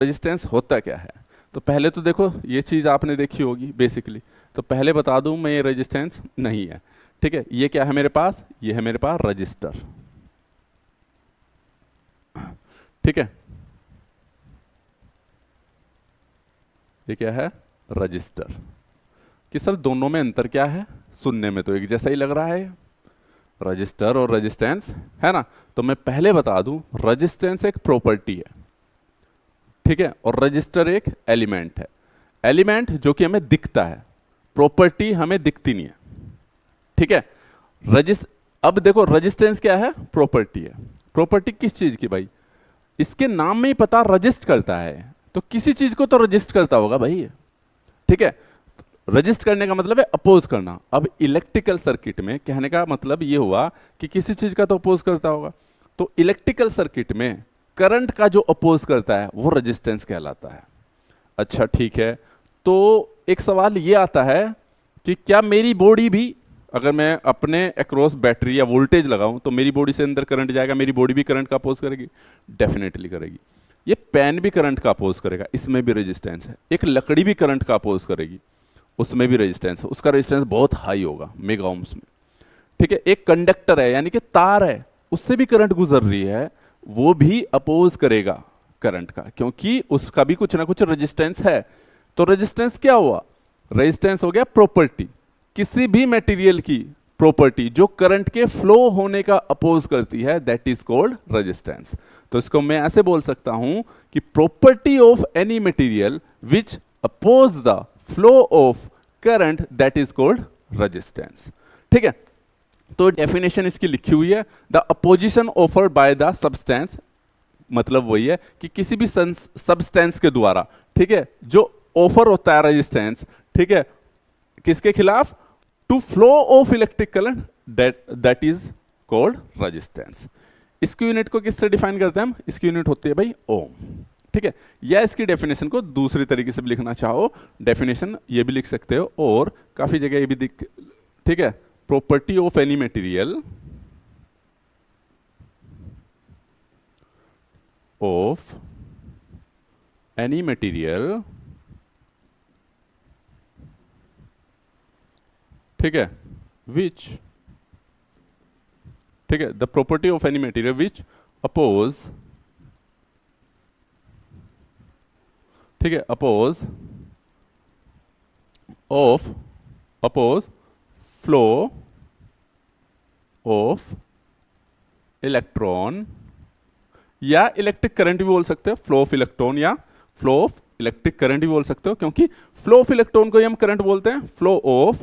Resistance होता क्या है। तो पहले तो देखो ये चीज़ आपने देखी होगी बेसिकली, तो पहले बता दूं मैं ये रेजिस्टेंस नहीं है। ठीक है, ये क्या है मेरे पास, ये है मेरे पास रजिस्टर। ठीक है, ये क्या है, रजिस्टर। कि सर दोनों में अंतर क्या है, सुनने में तो एक जैसा ही लग रहा है रजिस्टर और रेजिस्टेंस, है ना। तो मैं पहले बता दूं रेजिस्टेंस एक प्रॉपर्टी है, ठीक है, और रजिस्टर एक एलिमेंट है। एलिमेंट जो कि हमें दिखता है, प्रॉपर्टी हमें दिखती नहीं है। ठीक है, रजिस्ट अब देखो रजिस्टेंस क्या है, प्रॉपर्टी है। प्रॉपर्टी किस चीज की भाई, इसके नाम में ही पता रजिस्ट करता है, तो किसी चीज को तो रजिस्ट करता होगा भाई। ठीक है, रजिस्ट करने का मतलब है अपोज करना। अब इलेक्ट्रिकल सर्किट में कहने का मतलब ये हुआ कि किसी चीज का तो अपोज करता होगा, तो इलेक्ट्रिकल सर्किट में करंट का जो अपोज करता है वो रेजिस्टेंस कहलाता है। अच्छा ठीक है, तो एक सवाल ये आता है कि क्या मेरी बॉडी भी, अगर मैं अपने अक्रॉस बैटरी या वोल्टेज लगाऊं तो मेरी बॉडी से अंदर करंट जाएगा, मेरी बॉडी भी करंट का अपोज करेगी, डेफिनेटली करेगी। ये पेन भी करंट का अपोज करेगा, इसमें भी रेजिस्टेंस है। एक लकड़ी भी करंट का अपोज करेगी, उसमें भी रेजिस्टेंस है, उसका रेजिस्टेंस बहुत हाई होगा, मेगा ओम्स में। ठीक है, एक कंडक्टर है यानी कि तार है, उससे भी करंट गुजर रही है, वो भी अपोज करेगा करंट का, क्योंकि उसका भी कुछ ना कुछ रेजिस्टेंस है। तो रेजिस्टेंस क्या हुआ, रेजिस्टेंस हो गया प्रॉपर्टी, किसी भी मटेरियल की प्रॉपर्टी जो करंट के फ्लो होने का अपोज करती है, दैट इज कॉल्ड रेजिस्टेंस। तो इसको मैं ऐसे बोल सकता हूं कि property of any material which oppose the flow of current, that is called resistance. ठीक है, तो डेफिनेशन इसकी लिखी हुई है, the opposition offered by the substance, मतलब वही है कि किसी भी सब्सटेंस के द्वारा, ठीक है, जो ऑफर होता है रेजिस्टेंस, ठीक है, किसके खिलाफ, to flow of electric current, that is called resistance. इसकी यूनिट को किससे डिफाइन करते हैं हम, इसकी यूनिट होती है भाई ओम। ठीक है, या इसकी डेफिनेशन को दूसरी तरीके से भी लिखना चाहो, डेफिनेशन ये भी लिख सकते हो, और काफी जगह ये भी दिख, ठीक है, property of any material of any material, ठीक है, विच, ठीक है, the property of any material which oppose, ठीक है, अपोज फ्लो ऑफ इलेक्ट्रॉन, या इलेक्ट्रिक करंट भी बोल सकते हो, फ्लो ऑफ इलेक्ट्रॉन या फ्लो ऑफ इलेक्ट्रिक करंट भी बोल सकते हो, क्योंकि फ्लो ऑफ इलेक्ट्रॉन को ही हम करंट बोलते हैं, फ्लो ऑफ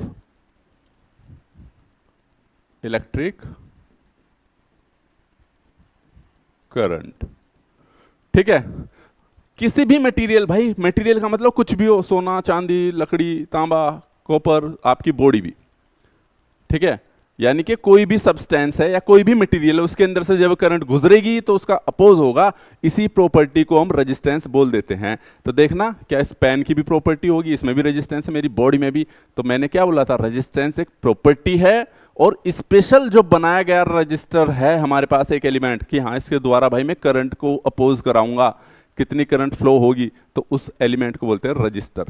इलेक्ट्रिक करंट। ठीक है, किसी भी मटेरियल, भाई मटेरियल का मतलब कुछ भी हो, सोना चांदी लकड़ी तांबा कॉपर, आपकी बॉडी भी, ठीक है, यानी कि कोई भी सब्सटेंस है या कोई भी मटेरियल है, उसके अंदर से जब करंट गुजरेगी तो उसका अपोज होगा, इसी प्रॉपर्टी को हम रेजिस्टेंस बोल देते हैं। तो देखना क्या इस पेन की भी प्रॉपर्टी होगी, इसमें भी रेजिस्टेंस है, मेरी बॉडी में भी। तो मैंने क्या बोला था, रेजिस्टेंस एक प्रॉपर्टी है, और स्पेशल जो बनाया गया रजिस्टर है हमारे पास एक एलिमेंट, कि हाँ इसके द्वारा भाई मैं करंट को अपोज कराऊंगा, कितनी करंट फ्लो होगी, तो उस एलिमेंट को बोलते हैं रजिस्टर।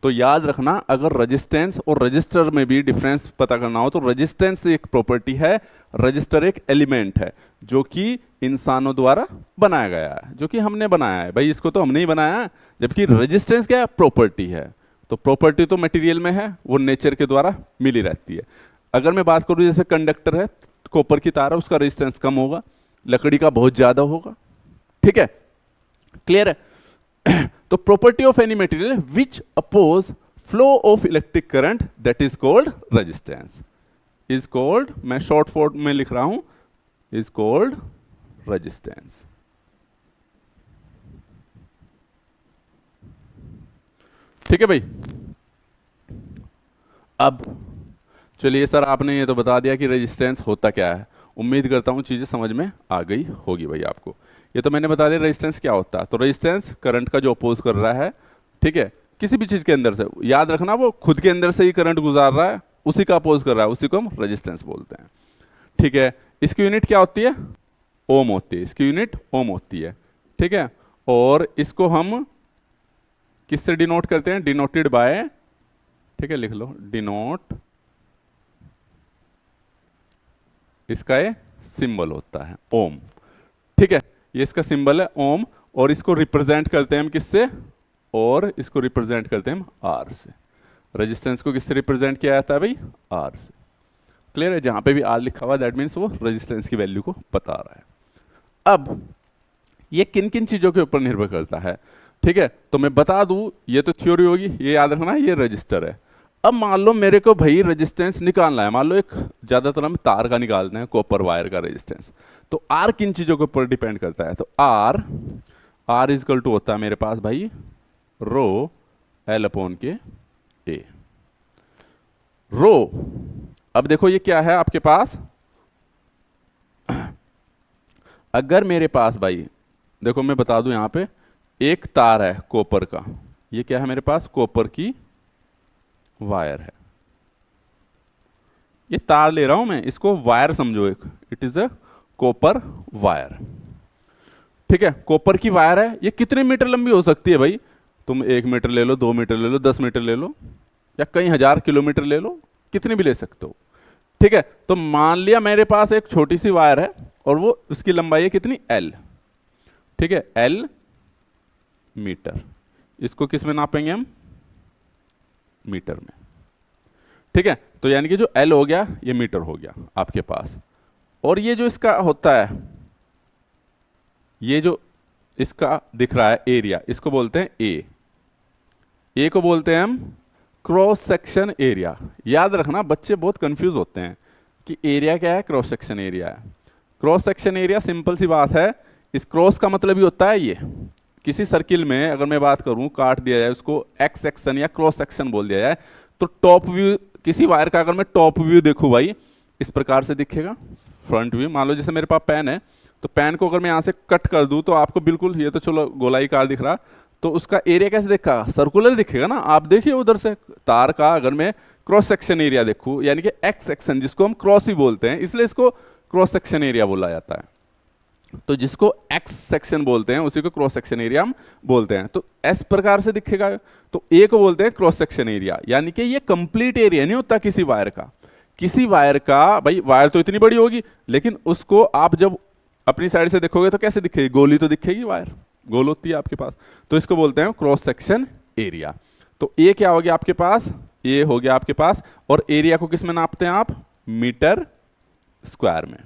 तो याद रखना, अगर रेजिस्टेंस और रजिस्टर में भी डिफरेंस पता करना हो, तो रेजिस्टेंस एक प्रॉपर्टी है, रजिस्टर एक एलिमेंट है, जो कि इंसानों द्वारा बनाया गया है, जो कि हमने बनाया है, भाई इसको तो हमने ही बनाया है, जबकि रेजिस्टेंस क्या है, प्रॉपर्टी है। तो प्रॉपर्टी तो मटेरियल में है, वो नेचर के द्वारा मिली रहती है। अगर मैं बात करूं जैसे कंडक्टर है, कॉपर की तार है, उसका रेजिस्टेंस कम होगा, लकड़ी का बहुत ज्यादा होगा। ठीक है, क्लियर है। तो property of any material which oppose flow of electric current, that is called resistance, is called, मैं शॉर्ट फॉर्म में लिख रहा हूं, इज कॉल्ड रेजिस्टेंस। ठीक है भाई, अब चलिए सर आपने ये तो बता दिया कि रेजिस्टेंस होता क्या है, उम्मीद करता हूँ चीज़ें समझ में आ गई होगी भाई आपको। ये तो मैंने बता दिया रेजिस्टेंस क्या होता है। तो रेजिस्टेंस करंट का जो अपोज कर रहा है, ठीक है, किसी भी चीज़ के अंदर से, याद रखना वो खुद के अंदर से ही करंट गुजार रहा है, उसी का अपोज कर रहा है, उसी को हम रेजिस्टेंस बोलते हैं। ठीक है, इसकी यूनिट क्या होती है, ओम होती है, इसकी यूनिट ओम होती है। ठीक है, और इसको हम किससे डिनोट करते हैं? डिनोटेड बाय, ठीक है लिख लो, डिनोट, इसका ये सिंबल होता है ओम, ठीक है, ये इसका सिंबल है ओम। और इसको रिप्रेजेंट करते हैं हम किससे? और इसको रिप्रेजेंट करते हैं हम आर से। रेजिस्टेंस को किससे रिप्रेजेंट किया जाता है भाई? आर से। क्लियर है? जहां पे भी आर लिखा हुआ दैट मीन्स वो रेजिस्टेंस की वैल्यू को बता रहा है। अब ये किन किन चीजों के ऊपर निर्भर करता है, ठीक है, तो मैं बता दूं, ये तो थ्योरी होगी, ये याद रखना, ये रजिस्टर है। अब मान लो मेरे को भाई रेजिस्टेंस निकालना है, मान लो एक, ज्यादातर हम तार का निकालते हैं, कॉपर वायर का रेजिस्टेंस। तो आर किन चीजों के ऊपर डिपेंड करता है? तो आर इजकल टू होता है मेरे पास भाई रो एल अपॉन के ए। रो, अब देखो ये क्या है आपके पास, अगर मेरे पास भाई, देखो मैं बता दूं, यहां पे एक तार है कॉपर का, ये क्या है मेरे पास? कॉपर की वायर है। ये तार ले रहा हूं मैं, इसको वायर समझो एक, it is a copper wire, ठीक है, कॉपर की वायर है। ये कितने मीटर लंबी हो सकती है भाई? तुम 1 मीटर ले लो, 2 मीटर ले लो, 10 मीटर ले लो, या कई हजार किलोमीटर ले लो, कितनी भी ले सकते हो, ठीक है। तो मान लिया मेरे पास एक छोटी सी वायर है और वो उसकी लंबाई है कितनी? एल, ठीक है, एल मीटर। इसको किस में नापेंगे हम? मीटर में, ठीक है। तो यानी कि जो एल हो गया ये मीटर हो गया आपके पास। और ये जो इसका होता है, ये जो इसका दिख रहा है एरिया, इसको बोलते हैं ए को बोलते हैं हम क्रॉस सेक्शन एरिया। याद रखना, बच्चे बहुत कंफ्यूज होते हैं कि एरिया क्या है, क्रॉस सेक्शन एरिया है। क्रॉस सेक्शन एरिया सिंपल सी बात है, इस क्रॉस का मतलब ही होता है ये, किसी सर्किल में अगर मैं बात करूं, काट दिया जाए उसको एक्स सेक्शन या क्रॉस सेक्शन बोल दिया जाए, तो टॉप व्यू किसी वायर का अगर मैं टॉप व्यू देखूं भाई, इस प्रकार से दिखेगा फ्रंट व्यू। मान लो जैसे मेरे पास पेन है, तो पेन को अगर मैं यहां से कट कर दूं तो आपको बिल्कुल, ये तो चलो गोलाईकार दिख रहा, तो उसका एरिया कैसे दिखेगा? सर्कुलर दिखेगा ना। आप देखिए उधर से तार का अगर मैं क्रॉस सेक्शन एरिया देखूं, यानी कि एक्स सेक्शन, जिसको हम क्रॉस ही बोलते हैं, इसलिए इसको क्रॉस सेक्शन एरिया बोला जाता है। तो जिसको एक्स सेक्शन बोलते हैं उसी को क्रॉस सेक्शन एरिया हम बोलते हैं। तो इस प्रकार से दिखेगा। तो ए को बोलते हैं क्रॉस सेक्शन एरिया, यानी कि ये कंप्लीट एरिया नहीं होता किसी वायर का। किसी वायर का भाई, वायर तो इतनी बड़ी होगी, लेकिन उसको आप जब अपनी साइड से देखोगे तो कैसे दिखेगी? गोली तो दिखेगी, वायर गोल होती है आपके पास, तो इसको बोलते हैं क्रॉस सेक्शन एरिया। तो ए क्या हो गया आपके पास? ए हो गया आपके पास। और एरिया को किस में नापते हैं आप? मीटर स्क्वायर में।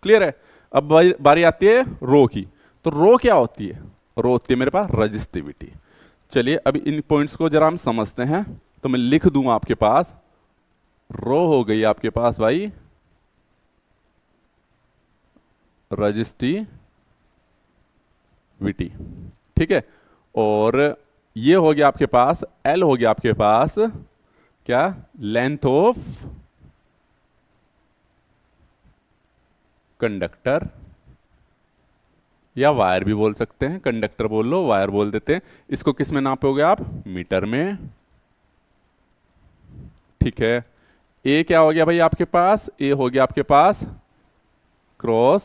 क्लियर है? अब बारी आती है रो की। तो रो क्या होती है? रो होती है मेरे पास रजिस्टिविटी। चलिए अभी इन पॉइंट्स को जरा हम समझते हैं। तो मैं लिख दूंगा आपके पास, रो हो गई आपके पास भाई रजिस्टिविटी, ठीक है। और ये हो गया आपके पास, एल हो गया आपके पास क्या? लेंथ ऑफ कंडक्टर, या वायर भी बोल सकते हैं, कंडक्टर बोल लो, वायर बोल देते हैं। इसको किस में नापोगे आप? मीटर में, ठीक है। ए क्या हो गया भाई आपके पास? ए हो गया आपके पास क्रॉस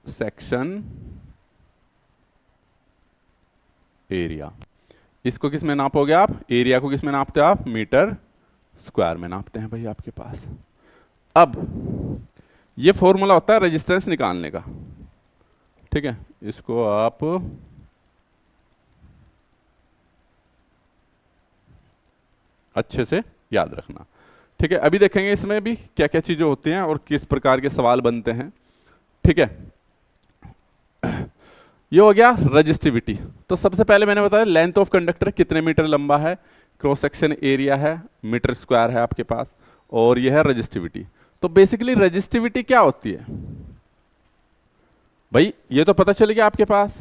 सेक्शन एरिया। इसको किस में नापोगे आप? एरिया को किस में नापते हो आप? मीटर स्क्वायर में नापते हैं भाई आपके पास। अब ये फॉर्मूला होता है रेजिस्टेंस निकालने का, ठीक है। इसको आप अच्छे से याद रखना, ठीक है। अभी देखेंगे इसमें भी क्या क्या चीजें होती हैं और किस प्रकार के सवाल बनते हैं, ठीक है। ये हो गया रजिस्टिविटी। तो सबसे पहले मैंने बताया लेंथ ऑफ कंडक्टर कितने मीटर लंबा है, क्रॉस सेक्शन एरिया है, मीटर स्क्वायर है आपके पास, और यह है रजिस्टिविटी। तो बेसिकली रजिस्टिविटी क्या होती है भाई? ये तो पता चल गया आपके पास,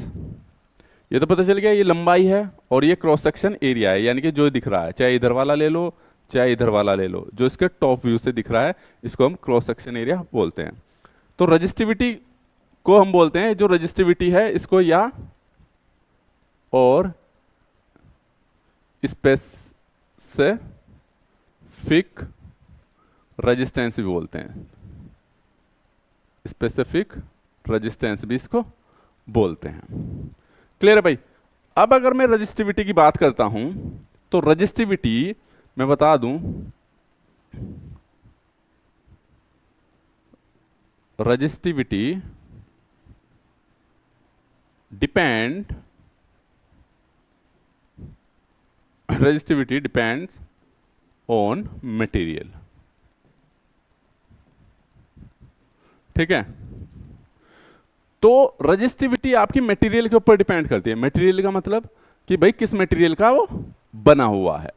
ये तो पता चल गया ये लंबाई है और ये क्रॉस सेक्शन एरिया है, यानी कि जो दिख रहा है, चाहे इधर वाला ले लो चाहे इधर वाला ले लो, जो इसके टॉप व्यू से दिख रहा है इसको हम क्रॉस सेक्शन एरिया बोलते हैं। तो रजिस्टिविटी को हम बोलते हैं, जो रजिस्टिविटी है इसको या और स्पेसिफिक रेजिस्टेंस भी बोलते हैं, स्पेसिफिक रेजिस्टेंस भी इसको बोलते हैं। क्लियर है भाई? अब अगर मैं रजिस्टिविटी की बात करता हूं तो रजिस्टिविटी मैं बता दूं, resistivity depend resistivity depends on material। ठीक है, तो रजिस्टिविटी आपकी मटेरियल के ऊपर डिपेंड करती है। मटेरियल का मतलब कि भाई किस मटेरियल का वो बना हुआ है।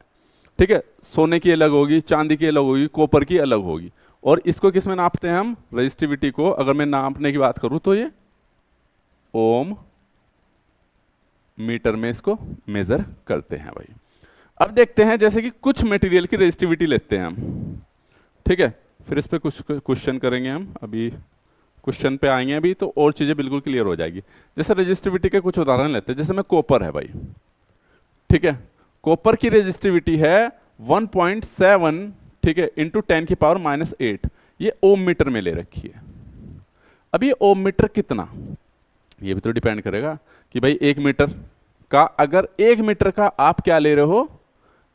ठीक है, सोने की अलग होगी, चांदी की अलग होगी, कॉपर की अलग होगी। और इसको किस में नापते हैं हम? रजिस्टिविटी को अगर मैं नापने की बात करूं तो ये ओम मीटर में इसको मेजर करते हैं भाई। अब देखते हैं, जैसे कि कुछ मटेरियल की रेजिस्टिविटी लेते हैं हम। ठीक है, फिर इस पे कुछ क्वेश्चन करेंगे हम, अभी क्वेश्चन पे आएंगे अभी तो और चीजें बिल्कुल क्लियर हो जाएगी। जैसे रेजिस्टिविटी के कुछ उदाहरण लेते हैं, जैसे में कॉपर है भाई। ठीक है, कॉपर की रेजिस्टिविटी है 1.7, ठीक है, इंटू 10⁻⁸। ये ओम मीटर में ले रखी है। अब ये ओम मीटर कितना, ये भी तो डिपेंड करेगा कि भाई 1 मीटर का, अगर 1 मीटर का आप क्या ले रहे हो,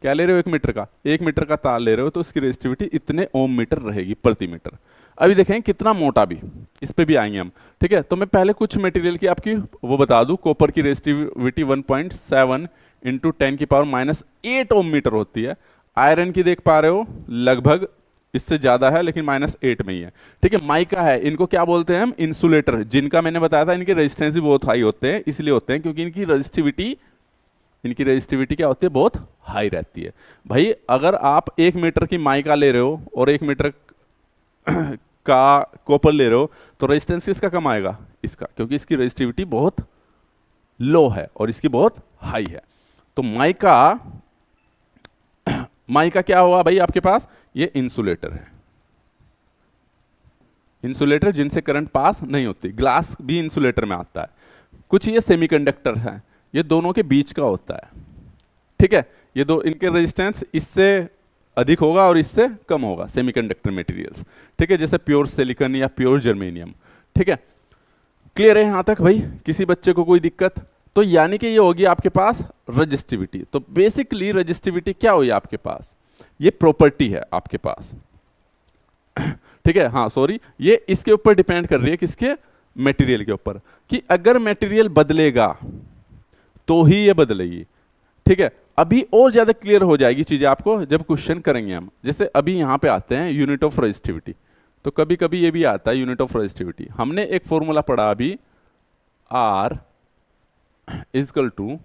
क्या ले रहे हो 1 मीटर का, 1 मीटर का तार ले रहे हो तो उसकी रेजिस्टिविटी इतने ओम मीटर रहेगी प्रति मीटर। अभी देखें कितना मोटा भी, इस पे भी आएंगे हम। ठीक है, तो मैं पहले कुछ मटेरियल की आपकी वो बता दूं। कॉपर की रेजिस्टिविटी 1.7 इंटू 10⁻⁸ ओम मीटर होती है। आयरन की देख पा रहे हो लगभग इससे ज्यादा है लेकिन -8 में ही है। ठीक है, माइका है, इनको क्या बोलते हैं हम? इंसुलेटर, जिनका मैंने बताया था इनके रेजिस्टेंस भी बहुत हाई होते हैं। इसलिए होते हैं क्योंकि इनकी रेजिस्टिविटी क्या होती है? बहुत हाई रहती है। भाई अगर आप 1 मीटर की माइका ले रहे हो और 1 मीटर का कॉपर ले रहे हो तो रेजिस्टेंस किसका कम आएगा? इसका, क्योंकि इसकी रेजिस्टिविटी बहुत लो है और इसकी बहुत हाई है। तो माइका क्या हुआ भाई आपके पास? ये इंसुलेटर है। इंसुलेटर जिनसे करंट पास नहीं होती। ग्लास भी इंसुलेटर में आता है। कुछ ये सेमीकंडक्टर है, ये दोनों के बीच का होता है। ठीक है, ये दो, इनके रेजिस्टेंस इससे अधिक होगा और इससे कम होगा, सेमीकंडक्टर मटेरियल्स। ठीक है, जैसे प्योर सिलिकॉन या प्योर जर्मेनियम। ठीक है, क्लियर है यहां तक भाई? किसी बच्चे को कोई दिक्कत? तो यानी कि ये होगी आपके पास रजिस्टिविटी। तो बेसिकली रजिस्टिविटी क्या हुई आपके पास? ये प्रॉपर्टी है आपके पास। ठीक है, हाँ सॉरी, ये इसके ऊपर डिपेंड कर रही है, किसके? मटेरियल के ऊपर, कि अगर मटेरियल बदलेगा तो ही ये बदलेगी। ठीक है, अभी और ज्यादा क्लियर हो जाएगी चीजें आपको जब क्वेश्चन करेंगे हम। जैसे अभी यहां पे आते हैं यूनिट ऑफ रजिस्टिविटी, तो कभी कभी ये भी आता है यूनिट ऑफ रजिस्टिविटी। हमने एक फॉर्मूला पढ़ा अभी, R is equal to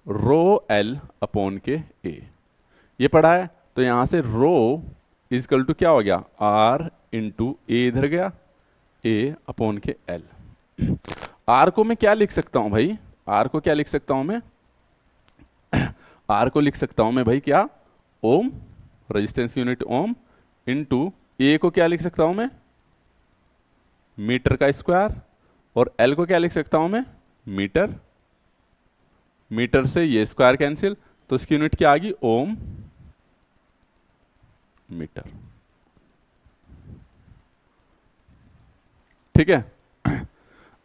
ρL/K A, ये पढ़ा है। तो यहां से रो इजकल टू क्या हो गया? R इंटू ए इधर गया, A/K L। R को मैं क्या लिख सकता हूं भाई? R को क्या लिख सकता हूं मैं? R को लिख सकता हूं मैं भाई क्या? ओम, रेजिस्टेंस यूनिट ओम, इंटू ए को क्या लिख सकता हूं मैं? मीटर का स्क्वायर। और L को क्या लिख सकता हूं मैं? मीटर। मीटर से ये स्क्वायर कैंसिल, तो इसकी यूनिट क्या आ गई? ओम मीटर। ठीक है,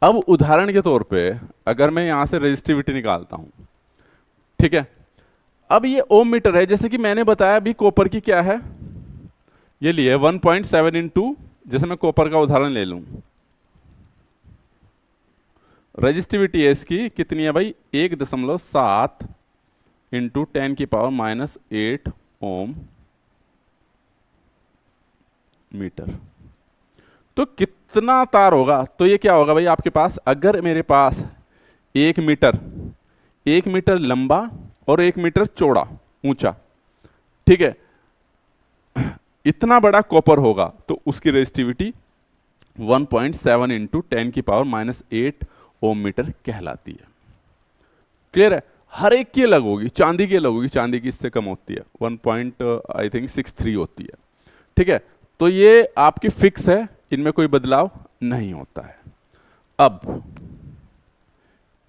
अब उदाहरण के तौर पे अगर मैं यहां से रेजिस्टिविटी निकालता हूं, ठीक है, अब ये ओम मीटर है, जैसे कि मैंने बताया अभी कॉपर की क्या है, ये लिए 1.7 इंटू, जैसे मैं कॉपर का उदाहरण ले लूं, रेजिस्टिविटी है इसकी कितनी है भाई? 1.7 इंटू 10⁻⁸ ओम मीटर। तो कितना तार होगा? तो ये क्या होगा भाई आपके पास? अगर मेरे पास 1 मीटर लंबा और 1 मीटर चौड़ा ऊंचा, ठीक है, इतना बड़ा कॉपर होगा तो उसकी रेजिस्टिविटी 1.7 इंटू 10⁻⁸ ओम मीटर कहलाती है। क्लियर है? हर एक की अलग होगी, चांदी की अलग होगी, चांदी की इससे कम होती है, 1.63 होती है। ठीक है, तो ये आपकी फिक्स है, इनमें कोई बदलाव नहीं होता है। अब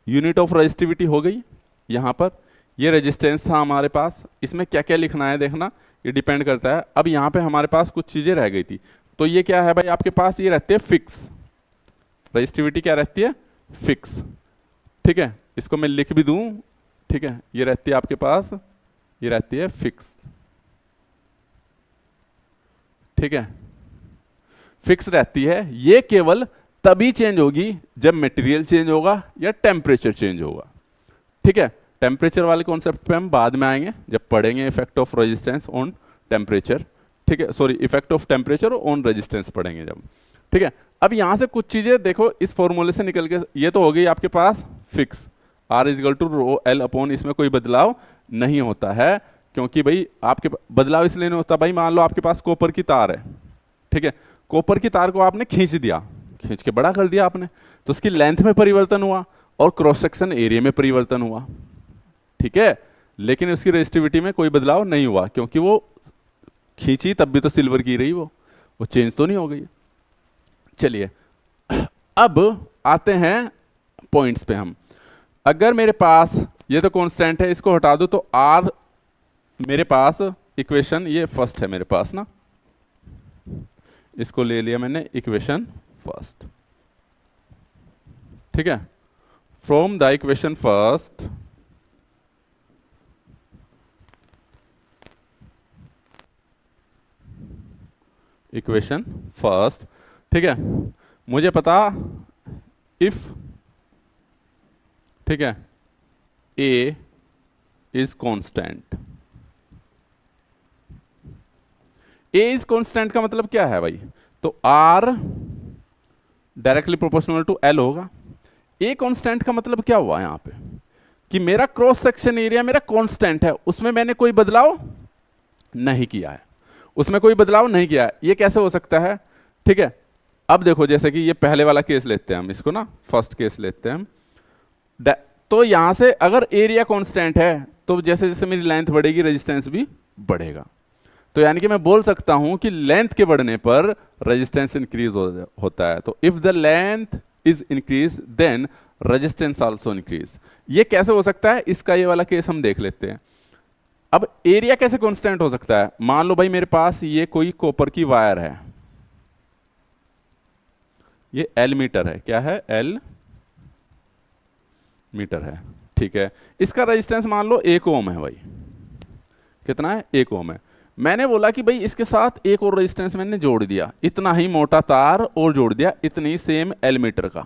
यूनिट ऑफ रेजिस्टिविटी हो गई। यहां पर ये रेजिस्टेंस था हमारे पास, इसमें क्या क्या लिखना है देखना, ये डिपेंड करता है। अब यहां पे हमारे पास कुछ चीजें रह गई थी, तो ये क्या है भाई आपके पास? ये रहते हैं फिक्स। रेजिस्टिविटी क्या रहती है? फिक्स। ठीक है, इसको मैं लिख भी दूं, ठीक है, ये रहती है आपके पास, ये रहती है फिक्स, ठीक है, फिक्स रहती है। ये केवल तभी चेंज होगी जब मटेरियल चेंज होगा या टेम्परेचर चेंज होगा, ठीक है। टेम्परेचर वाले कॉन्सेप्ट पे हम बाद में आएंगे जब पढ़ेंगे effect of resistance on temperature, ठीक है, sorry effect of temperature on resistance पढ़ेंगे जब, ठीक है। अब यहां से कुछ चीजें देखो इस फॉर्मूले से निकल के, ये तो हो गई आपके पास fix, R is equal to rho L upon, इसमें कोई बदलाव नहीं होता है, क्योंकि भाई आपके बदलाव इसलिए नहीं होता, भाई मान लो आपके पास कॉपर की तार है, ठीक है, कॉपर की तार को आपने खींच दिया, खींच के बड़ा कर दिया आपने, तो उसकी लेंथ में परिवर्तन हुआ और क्रॉस सेक्शन एरिया में परिवर्तन हुआ, ठीक है, लेकिन उसकी रेजिस्टिविटी में कोई बदलाव नहीं हुआ, क्योंकि वो खींची तब भी तो सिल्वर की रही, वो चेंज तो नहीं हो गई। चलिए अब आते हैं पॉइंट्स पे हम। अगर मेरे पास ये तो कांस्टेंट है, इसको हटा दो तो आर मेरे पास इक्वेशन, ये फर्स्ट है मेरे पास ना, इसको ले लिया मैंने इक्वेशन फर्स्ट, ठीक है। From the equation first equation first, ठीक है, मुझे पता इफ, ठीक है, A is constant, A is constant का मतलब क्या है भाई, तो R directly proportional to L होगा। ए कांस्टेंट का मतलब क्या हुआ यहां पे, कि मेरा क्रॉस सेक्शन एरिया मेरा कांस्टेंट है, उसमें मैंने कोई बदलाव नहीं किया है, उसमें कोई बदलाव नहीं किया है। ये कैसे हो सकता है, ठीक है। अब देखो जैसे कि ये पहले वाला केस लेते हैं हम, इसको ना फर्स्ट केस लेते हैं हम, तो यहां से अगर एरिया कांस्टेंट है तो जैसे जैसे मेरी लेंथ बढ़ेगी रेजिस्टेंस भी बढ़ेगा, तो यानी कि मैं बोल सकता हूं कि लेंथ के बढ़ने पर रेजिस्टेंस इंक्रीज होता है। तो if the length is increase then resistance also increase. ये कैसे हो सकता है, इसका ये वाला केस हम देख लेते हैं। अब एरिया कैसे कांस्टेंट हो सकता है, मान लो भाई मेरे पास ये कोई कॉपर की वायर है, ये एल मीटर है, क्या है, एल मीटर है, ठीक है। इसका रेजिस्टेंस मान लो 1 ओम है भाई, कितना है, 1 ओम है। मैंने बोला कि भाई इसके साथ एक और रेजिस्टेंस मैंने जोड़ दिया, इतना ही मोटा तार और जोड़ दिया, इतनी सेम एल मीटर का,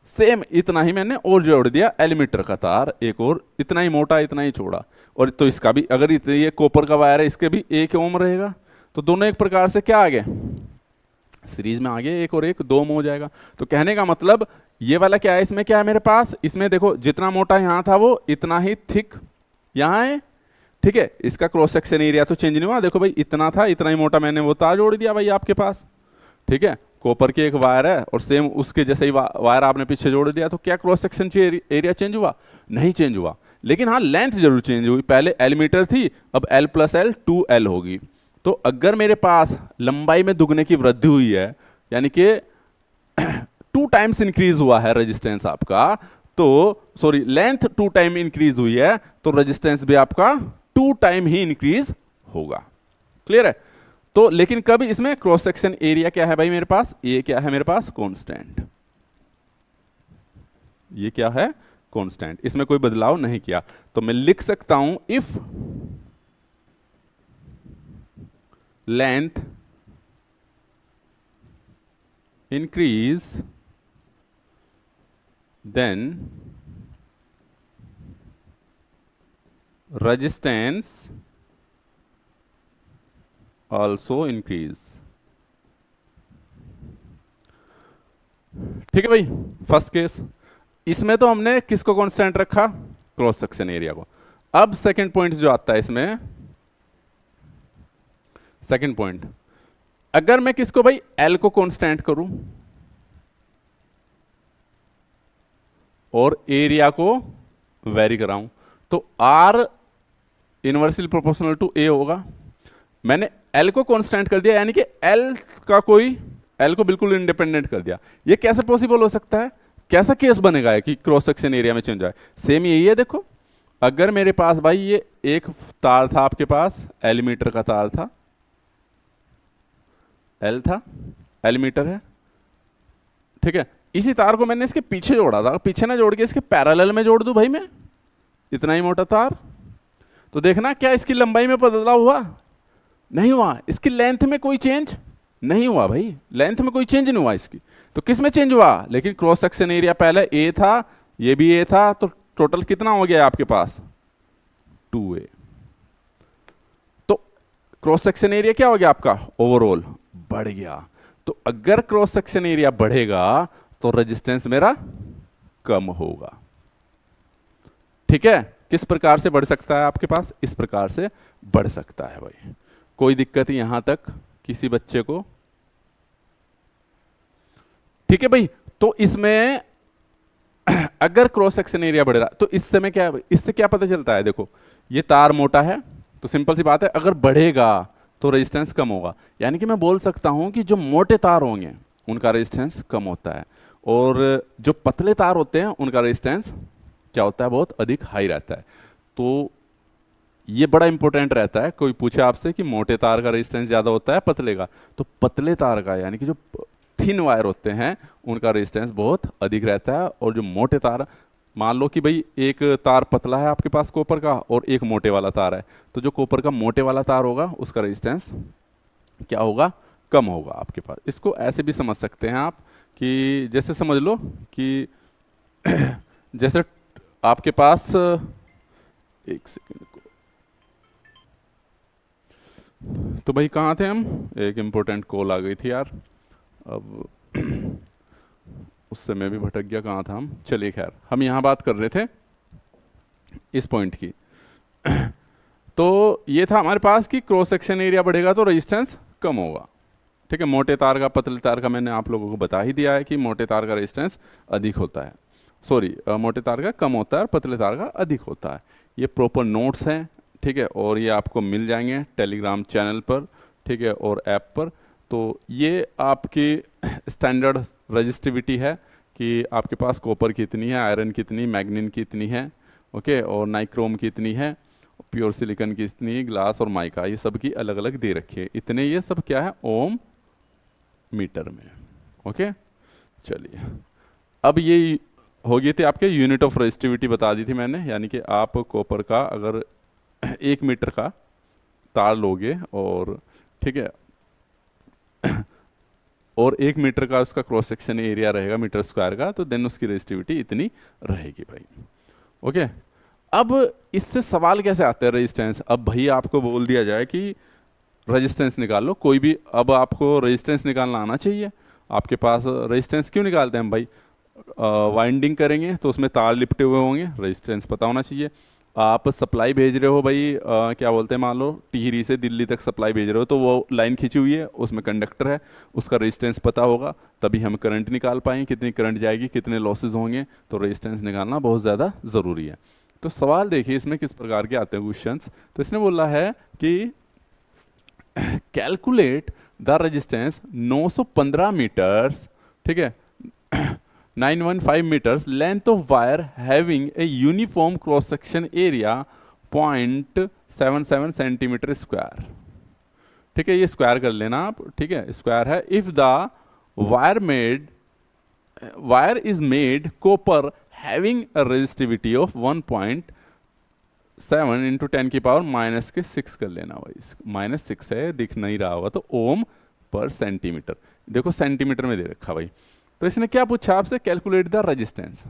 सेम इतना ही मैंने और जोड़ दिया एल मीटर का तार, एक और इतना ही मोटा इतना ही चौड़ा, और तो इसका भी अगर ये कॉपर का वायर है इसके भी 1 ओम रहेगा, तो दोनों एक प्रकार से क्या आ गए, सीरीज में आ गए, 1 और 1 2 ओम हो जाएगा। तो कहने का मतलब ये वाला क्या है, इसमें क्या है मेरे पास, इसमें देखो जितना मोटा यहां था वो इतना ही थिक यहां है, ठीक है। इसका क्रॉस सेक्शन एरिया तो चेंज नहीं हुआ, देखो भाई इतना था इतना ही मोटा मैंने वो तार जोड़ दिया भाई आपके पास, ठीक है। कॉपर की एक वायर है और सेम उसके जैसे ही वायर आपने पीछे जोड़ दिया, तो क्या क्रॉस सेक्शन एरिया चेंज हुआ, नहीं चेंज हुआ, लेकिन हाँ लेंथ जरूर चेंज हुई, पहले एल मीटर थी अब एल प्लस एल 2L होगी। तो अगर मेरे पास लंबाई में दुगने की वृद्धि हुई है, यानी कि 2 टाइम्स इंक्रीज हुआ है रेजिस्टेंस आपका, तो सॉरी लेंथ 2 टाइम इंक्रीज हुई है, तो रेजिस्टेंस भी आपका 2 टाइम ही इंक्रीज होगा, क्लियर है। तो लेकिन कब, इसमें क्रॉस सेक्शन एरिया क्या है भाई मेरे पास, ये क्या है मेरे पास कांस्टेंट, ये क्या है कांस्टेंट, इसमें कोई बदलाव नहीं किया। तो मैं लिख सकता हूं if length increase then resistance also increase, ठीक है भाई। फर्स्ट केस, इसमें तो हमने किसको कांस्टेंट रखा, क्रॉस सेक्शन एरिया को। अब सेकंड पॉइंट जो आता है इसमें, सेकंड पॉइंट, अगर मैं किसको भाई एल को कांस्टेंट करूं और एरिया को वेरी कराऊं, तो आर इनवर्सली प्रोपोर्शनल टू ए होगा। मैंने एल को कांस्टेंट कर दिया, यानी कि एल का कोई, एल को बिल्कुल इंडिपेंडेंट कर दिया। ये कैसे पॉसिबल हो सकता है, कैसा केस बनेगा है कि क्रॉस सेक्शन एरिया में चेंज आए। सेम यही है, देखो अगर मेरे पास भाई ये एक तार था आपके पास, एल मीटर का तार था, एल था, एल मीटर है, ठीक है, इसी तार को मैंने इसके पीछे जोड़ा था, पीछे ना जोड़ के इसके पैरेलल में जोड़ दूं भाई मैं, इतना ही मोटा तार, तो देखना क्या इसकी लंबाई में बदलाव हुआ? नहीं हुआ। इसकी लेंथ में कोई चेंज नहीं हुआ भाई, लेंथ में कोई चेंज नहीं हुआ इसकी। तो किस में चेंज हुआ? लेकिन क्रॉस सेक्शन एरिया पहले ए था, ये भी ए था, तो टोटल कितना हो गया आपके पास? 2a। तो क्रॉस सेक्शन एरिया क्या हो गया आपका? ओवरऑल बढ़ गया। तो अगर क्रॉस सेक्शन एरिया बढ़ेगा तो रेजिस्टेंस मेरा कम होगा। ठीक है, किस प्रकार से बढ़ सकता है आपके पास? इस प्रकार से बढ़ सकता है भाई। कोई दिक्कत यहां तक किसी बच्चे को? ठीक है भाई। तो इसमें अगर क्रॉस सेक्शन एरिया बढ़ रहा तो इस समय क्या, इससे क्या पता चलता है? देखो ये तार मोटा है तो सिंपल सी बात है, अगर बढ़ेगा तो रेजिस्टेंस कम होगा। यानी कि मैं बोल सकता हूं कि जो मोटे तार होंगे उनका रेजिस्टेंस कम होता है, और जो पतले तार होते हैं उनका रेजिस्टेंस क्या होता है? बहुत अधिक हाई रहता है। तो ये बड़ा इंपॉर्टेंट रहता है। कोई पूछे आपसे कि मोटे तार का रेजिस्टेंस ज्यादा होता है पतले का, तो पतले तार का यानी कि जो थिन वायर होते हैं उनका रेजिस्टेंस बहुत अधिक रहता है, और जो मोटे तार, मान लो कि भाई एक तार पतला है आपके पास कॉपर का और एक मोटे वाला तार है, तो जो कॉपर का मोटे वाला तार होगा उसका रेजिस्टेंस क्या होगा? कम होगा आपके पास। इसको ऐसे भी समझ सकते हैं आप कि जैसे समझ लो कि जैसे आपके पास, एक सेकंड को, तो भाई कहाँ थे हम? एक इम्पोर्टेंट कॉल आ गई थी यार, अब उससे मैं भी भटक गया, कहाँ था हम? चलिए खैर, हम यहाँ बात कर रहे थे इस पॉइंट की। तो ये था हमारे पास कि क्रॉस सेक्शन एरिया बढ़ेगा तो रेजिस्टेंस कम होगा। ठीक है, मोटे तार का पतले तार का मैंने आप लोगों को बता ही दिया है कि मोटे तार का रेजिस्टेंस अधिक होता है, सॉरी मोटे तार का कम होता है और पतले तार का अधिक होता है। ये प्रॉपर नोट्स हैं, ठीक है, और ये आपको मिल जाएंगे टेलीग्राम चैनल पर, ठीक है, और ऐप पर। तो ये आपकी स्टैंडर्ड रजिस्टिविटी है कि आपके पास कॉपर कितनी है, आयरन कितनी, मैग्नीन कितनी है, ओके, और नाइक्रोम कितनी है, प्योर सिलिकॉन कितनी, ग्लास और माइका, ये सब की अलग अलग दे रखी है इतने। ये सब क्या है? ओम मीटर में। ओके, चलिए अब ये हो गई थी आपके यूनिट ऑफ रेजिस्टिविटी बता दी थी मैंने, यानी कि आप कॉपर का अगर 1 मीटर का तार लोगे और ठीक है और 1 मीटर का उसका क्रॉस सेक्शन एरिया रहेगा मीटर स्क्वायर का, तो देन उसकी रेजिस्टिविटी इतनी रहेगी भाई। ओके, अब इससे सवाल कैसे आते हैं रेजिस्टेंस? अब भाई आपको बोल दिया जाए कि रेजिस्टेंस निकाल लो कोई भी, अब आपको रेजिस्टेंस निकालना आना चाहिए। आपके पास रेजिस्टेंस क्यों निकालते हैं हम भाई? वाइंडिंग करेंगे तो उसमें तार लिपटे हुए होंगे, रेजिस्टेंस पता होना चाहिए। आप सप्लाई भेज रहे हो भाई, क्या बोलते हैं, मान लो टिहरी से दिल्ली तक सप्लाई भेज रहे हो, तो वो लाइन खींची हुई है, उसमें कंडक्टर है, उसका रेजिस्टेंस पता होगा, तभी हम करंट निकाल पाएंगे, कितनी करंट जाएगी, कितने लॉसेज होंगे। तो रेजिस्टेंस निकालना बहुत ज़्यादा ज़रूरी है। तो सवाल देखिए इसमें किस प्रकार के आते हैं क्वेश्चंस। तो इसने बोला है कि कैलकुलेट द रेजिस्टेंस 915 मीटर्स, ठीक है, 915 metres length of wire having a uniform cross section area 0.77 centimetre square. ठीक है, ये स्क्वायर कर लेना आप, ठीक है, स्क्वायर है। If the wire is made copper having a resistivity of 1.7 into 10 की पावर माइनस के 6 कर लेना भाई, -6 है, दिख नहीं रहा होगा, तो ओम पर सेंटीमीटर, देखो सेंटीमीटर में दे रखा भाई। तो इसने क्या पूछा आपसे? कैलकुलेट द रेजिस्टेंस,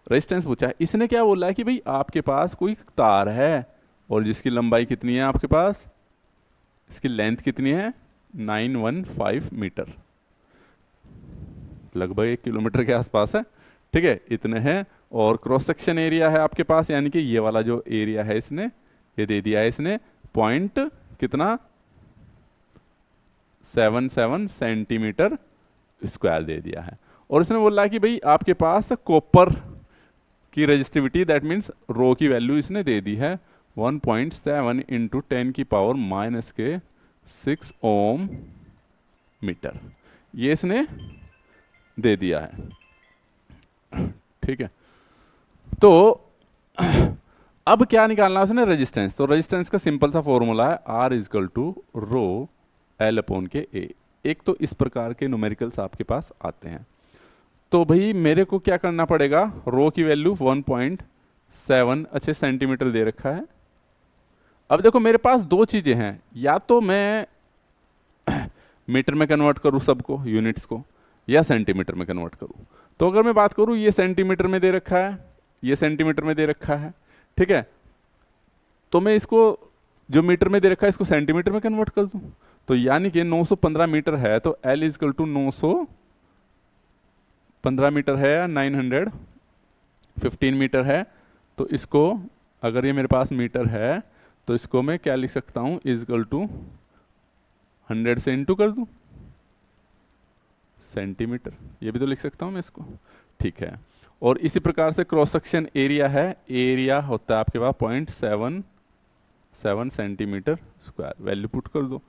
रेजिस्टेंस पूछा है। इसने क्या बोला है कि भाई आपके पास कोई तार है और जिसकी लंबाई कितनी है आपके पास, इसकी लेंथ कितनी है? 915 मीटर, लगभग 1 किलोमीटर के आसपास है, ठीक है, इतने हैं। और क्रॉस सेक्शन एरिया है आपके पास, यानी कि ये वाला जो एरिया है इसने ये दे दिया है, इसने पॉइंट कितना 77 सेंटीमीटर स्क्वायर दे दिया है। और इसने बोला कि भाई आपके पास कॉपर की रेजिस्टिविटी, दैट मीन्स रो की वैल्यू इसने दे दी है 1.7 इंटू 10 की पावर माइनस के 6 ओम मीटर, ये इसने दे दिया है, ठीक है। तो अब क्या निकालना है उसने? रेजिस्टेंस। तो रेजिस्टेंस का सिंपल सा फॉर्मूला है R is equal to rho L upon के A। एक तो इस प्रकार के न्यूमेरिकल्स आपके पास आते हैं। तो भाई मेरे को क्या करना पड़ेगा, रो की वैल्यू 1.7 अच्छे सेंटीमीटर दे रखा है। अब देखो मेरे पास दो चीजें हैं, या तो मैं मीटर में कन्वर्ट करूं सबको, यूनिट्स को, या सेंटीमीटर में कन्वर्ट करूं। तो अगर मैं बात करूं, ये सेंटीमीटर में दे रखा है, ये सेंटीमीटर में दे रखा है, ठीक है, तो मैं इसको जो मीटर में दे रखा है इसको सेंटीमीटर में कन्वर्ट कर दूं। तो यानी कि 915 मीटर है, तो L इजकल टू 915 मीटर है या 915 मीटर है। तो इसको अगर ये मेरे पास मीटर है तो इसको मैं क्या लिख सकता हूं, इजकल टू 100 से इंटू कर दूं सेंटीमीटर, ये भी तो लिख सकता हूं मैं इसको, ठीक है। और इसी प्रकार से क्रॉस सेक्शन एरिया है, एरिया होता है आपके पास 0.77 सेंटीमीटर स्क्वायर, वैल्यू पुट कर दो।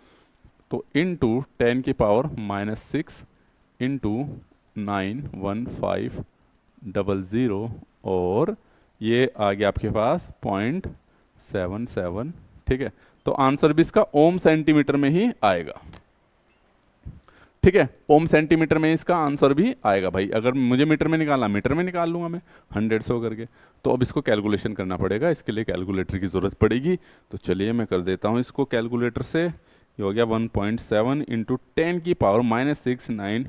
तो इंटू 10 की पावर -6 इंटू 91500, और ये आ गया आपके पास 0.77, ठीक है। तो आंसर भी इसका ओम सेंटीमीटर में ही आएगा, ठीक है, ओम सेंटीमीटर में इसका आंसर भी आएगा भाई। अगर मुझे मीटर में निकालना, मीटर में निकाल लूंगा मैं 100 से करके। तो अब इसको कैलकुलेशन करना पड़ेगा, इसके लिए कैलकुलेटर की जरूरत पड़ेगी। तो चलिए मैं कर देता हूँ इसको कैलकुलेटर से। ये हो गया 1.7 इंटू 10 की पावर -69,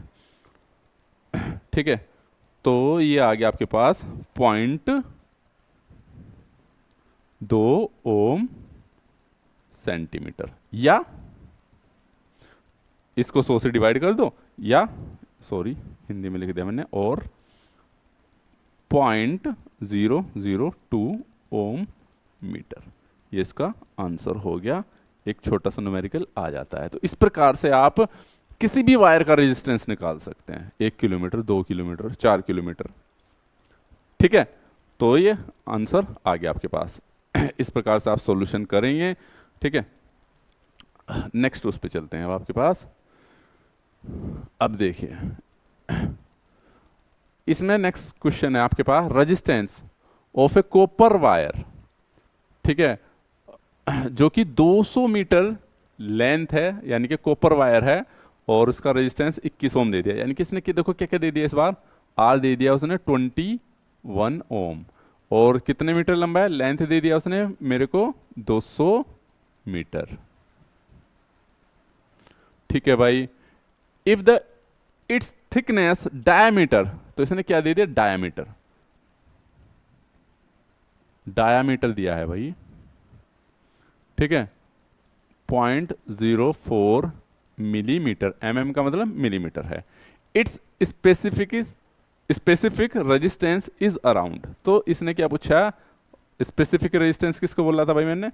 ठीक है। तो ये आ गया आपके पास 0.2 ओम सेंटीमीटर, या इसको 100 से डिवाइड कर दो, या सॉरी हिंदी में लिख दिया मैंने, और 0.002 ओम मीटर, ये इसका आंसर हो गया। एक छोटा सा न्यूमेरिकल आ जाता है। तो इस प्रकार से आप किसी भी वायर का रेजिस्टेंस निकाल सकते हैं, 1 किलोमीटर, 2 किलोमीटर, 4 किलोमीटर, ठीक है। तो ये आंसर आ गया आपके पास। इस प्रकार से आप सॉल्यूशन करेंगे, ठीक है। नेक्स्ट उस पे चलते हैं अब आपके पास। अब देखिए इसमें नेक्स्ट क्वेश्चन है आपके पास, resistance of a copper wire, ठीक है, जो कि 200 मीटर लेंथ है, यानी कि कॉपर वायर है, और उसका रेजिस्टेंस 21 ओम दे दिया। यानी कि इसने देखो क्या क्या दे दिया इस बार, आर दे दिया उसने 21 ओम, और कितने मीटर लंबा है, लेंथ दे दिया उसने मेरे को 200 मीटर, ठीक है भाई। If the it's thickness diameter, तो इसने क्या दे दिया, डायमीटर, डायमीटर दिया है भाई, ठीक है, 0.04 मिलीमीटर, mm का मतलब मिलीमीटर है। It's specific resistance is around, तो इसने क्या पूछा, स्पेसिफिक रेजिस्टेंस किसको बोला था भाई मैंने,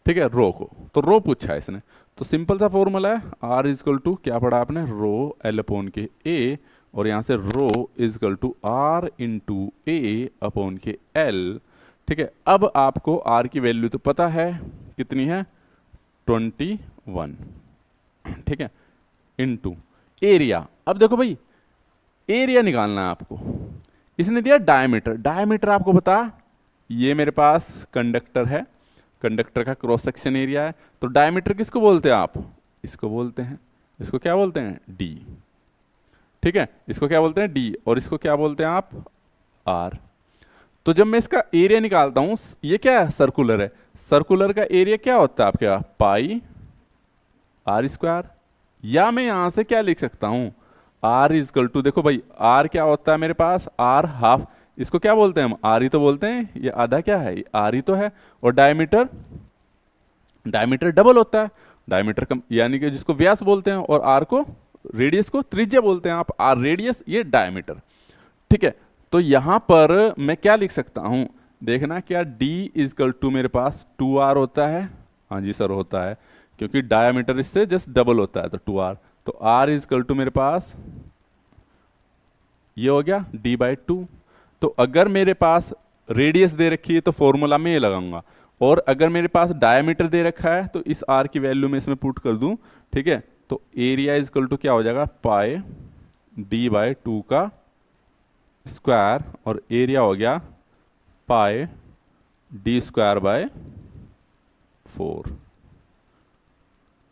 ठीक है, रो को। तो रो पूछा है इसने, तो सिंपल सा फॉर्मूला है, R इजकल टू क्या पढ़ा आपने, रो L अपॉन के A, और यहां से rho is equal to R into A upon के L, ठीक है। अब आपको R की वैल्यू तो पता है कितनी है, 21, ठीक है, इंटू एरिया। अब देखो भाई एरिया निकालना है आपको, इसने दिया डायमीटर, डायमीटर आपको बता, ये मेरे पास कंडक्टर है, कंडक्टर का क्रॉस सेक्शन एरिया है। तो डायमीटर किसको बोलते हैं आप, इसको बोलते हैं, इसको क्या बोलते हैं, D, ठीक है, इसको क्या बोलते हैं D, और इसको क्या बोलते हैं आप, R। तो जब मैं इसका एरिया निकालता हूं, ये क्या है, सर्कुलर है, सर्कुलर का एरिया क्या होता है आपके, पाई R स्क्वायर, या मैं यहां से क्या लिख सकता हूं, R इजकल टू, देखो भाई R क्या होता है मेरे पास, R हाफ, इसको क्या बोलते हैं हम, आर ही तो बोलते हैं, ये आधा क्या है, ये आर ही तो है। और डायमीटर, डायमीटर डबल होता है, डायमीटर कम, यानी कि जिसको व्यास बोलते हैं, और आर को, रेडियस को त्रिज्या बोलते हैं आप, आर रेडियस, ये डायमीटर, ठीक है। तो यहां पर मैं क्या लिख सकता हूं, देखना क्या, D इजकल टू मेरे पास 2R होता है, हाँ जी सर होता है, क्योंकि डायमीटर इससे जस्ट डबल होता है, तो 2R। तो R इजकल टू मेरे पास ये हो गया D/2। तो अगर मेरे पास रेडियस दे रखी है तो फॉर्मूला में ये लगाऊंगा, और अगर मेरे पास डायमीटर दे रखा है तो इस R की वैल्यू में इसमें पुट कर दूं, ठीक है। तो एरिया इजकल टू क्या हो जाएगा, पाई D/2 का स्क्वायर, और एरिया हो गया पाई D²/4।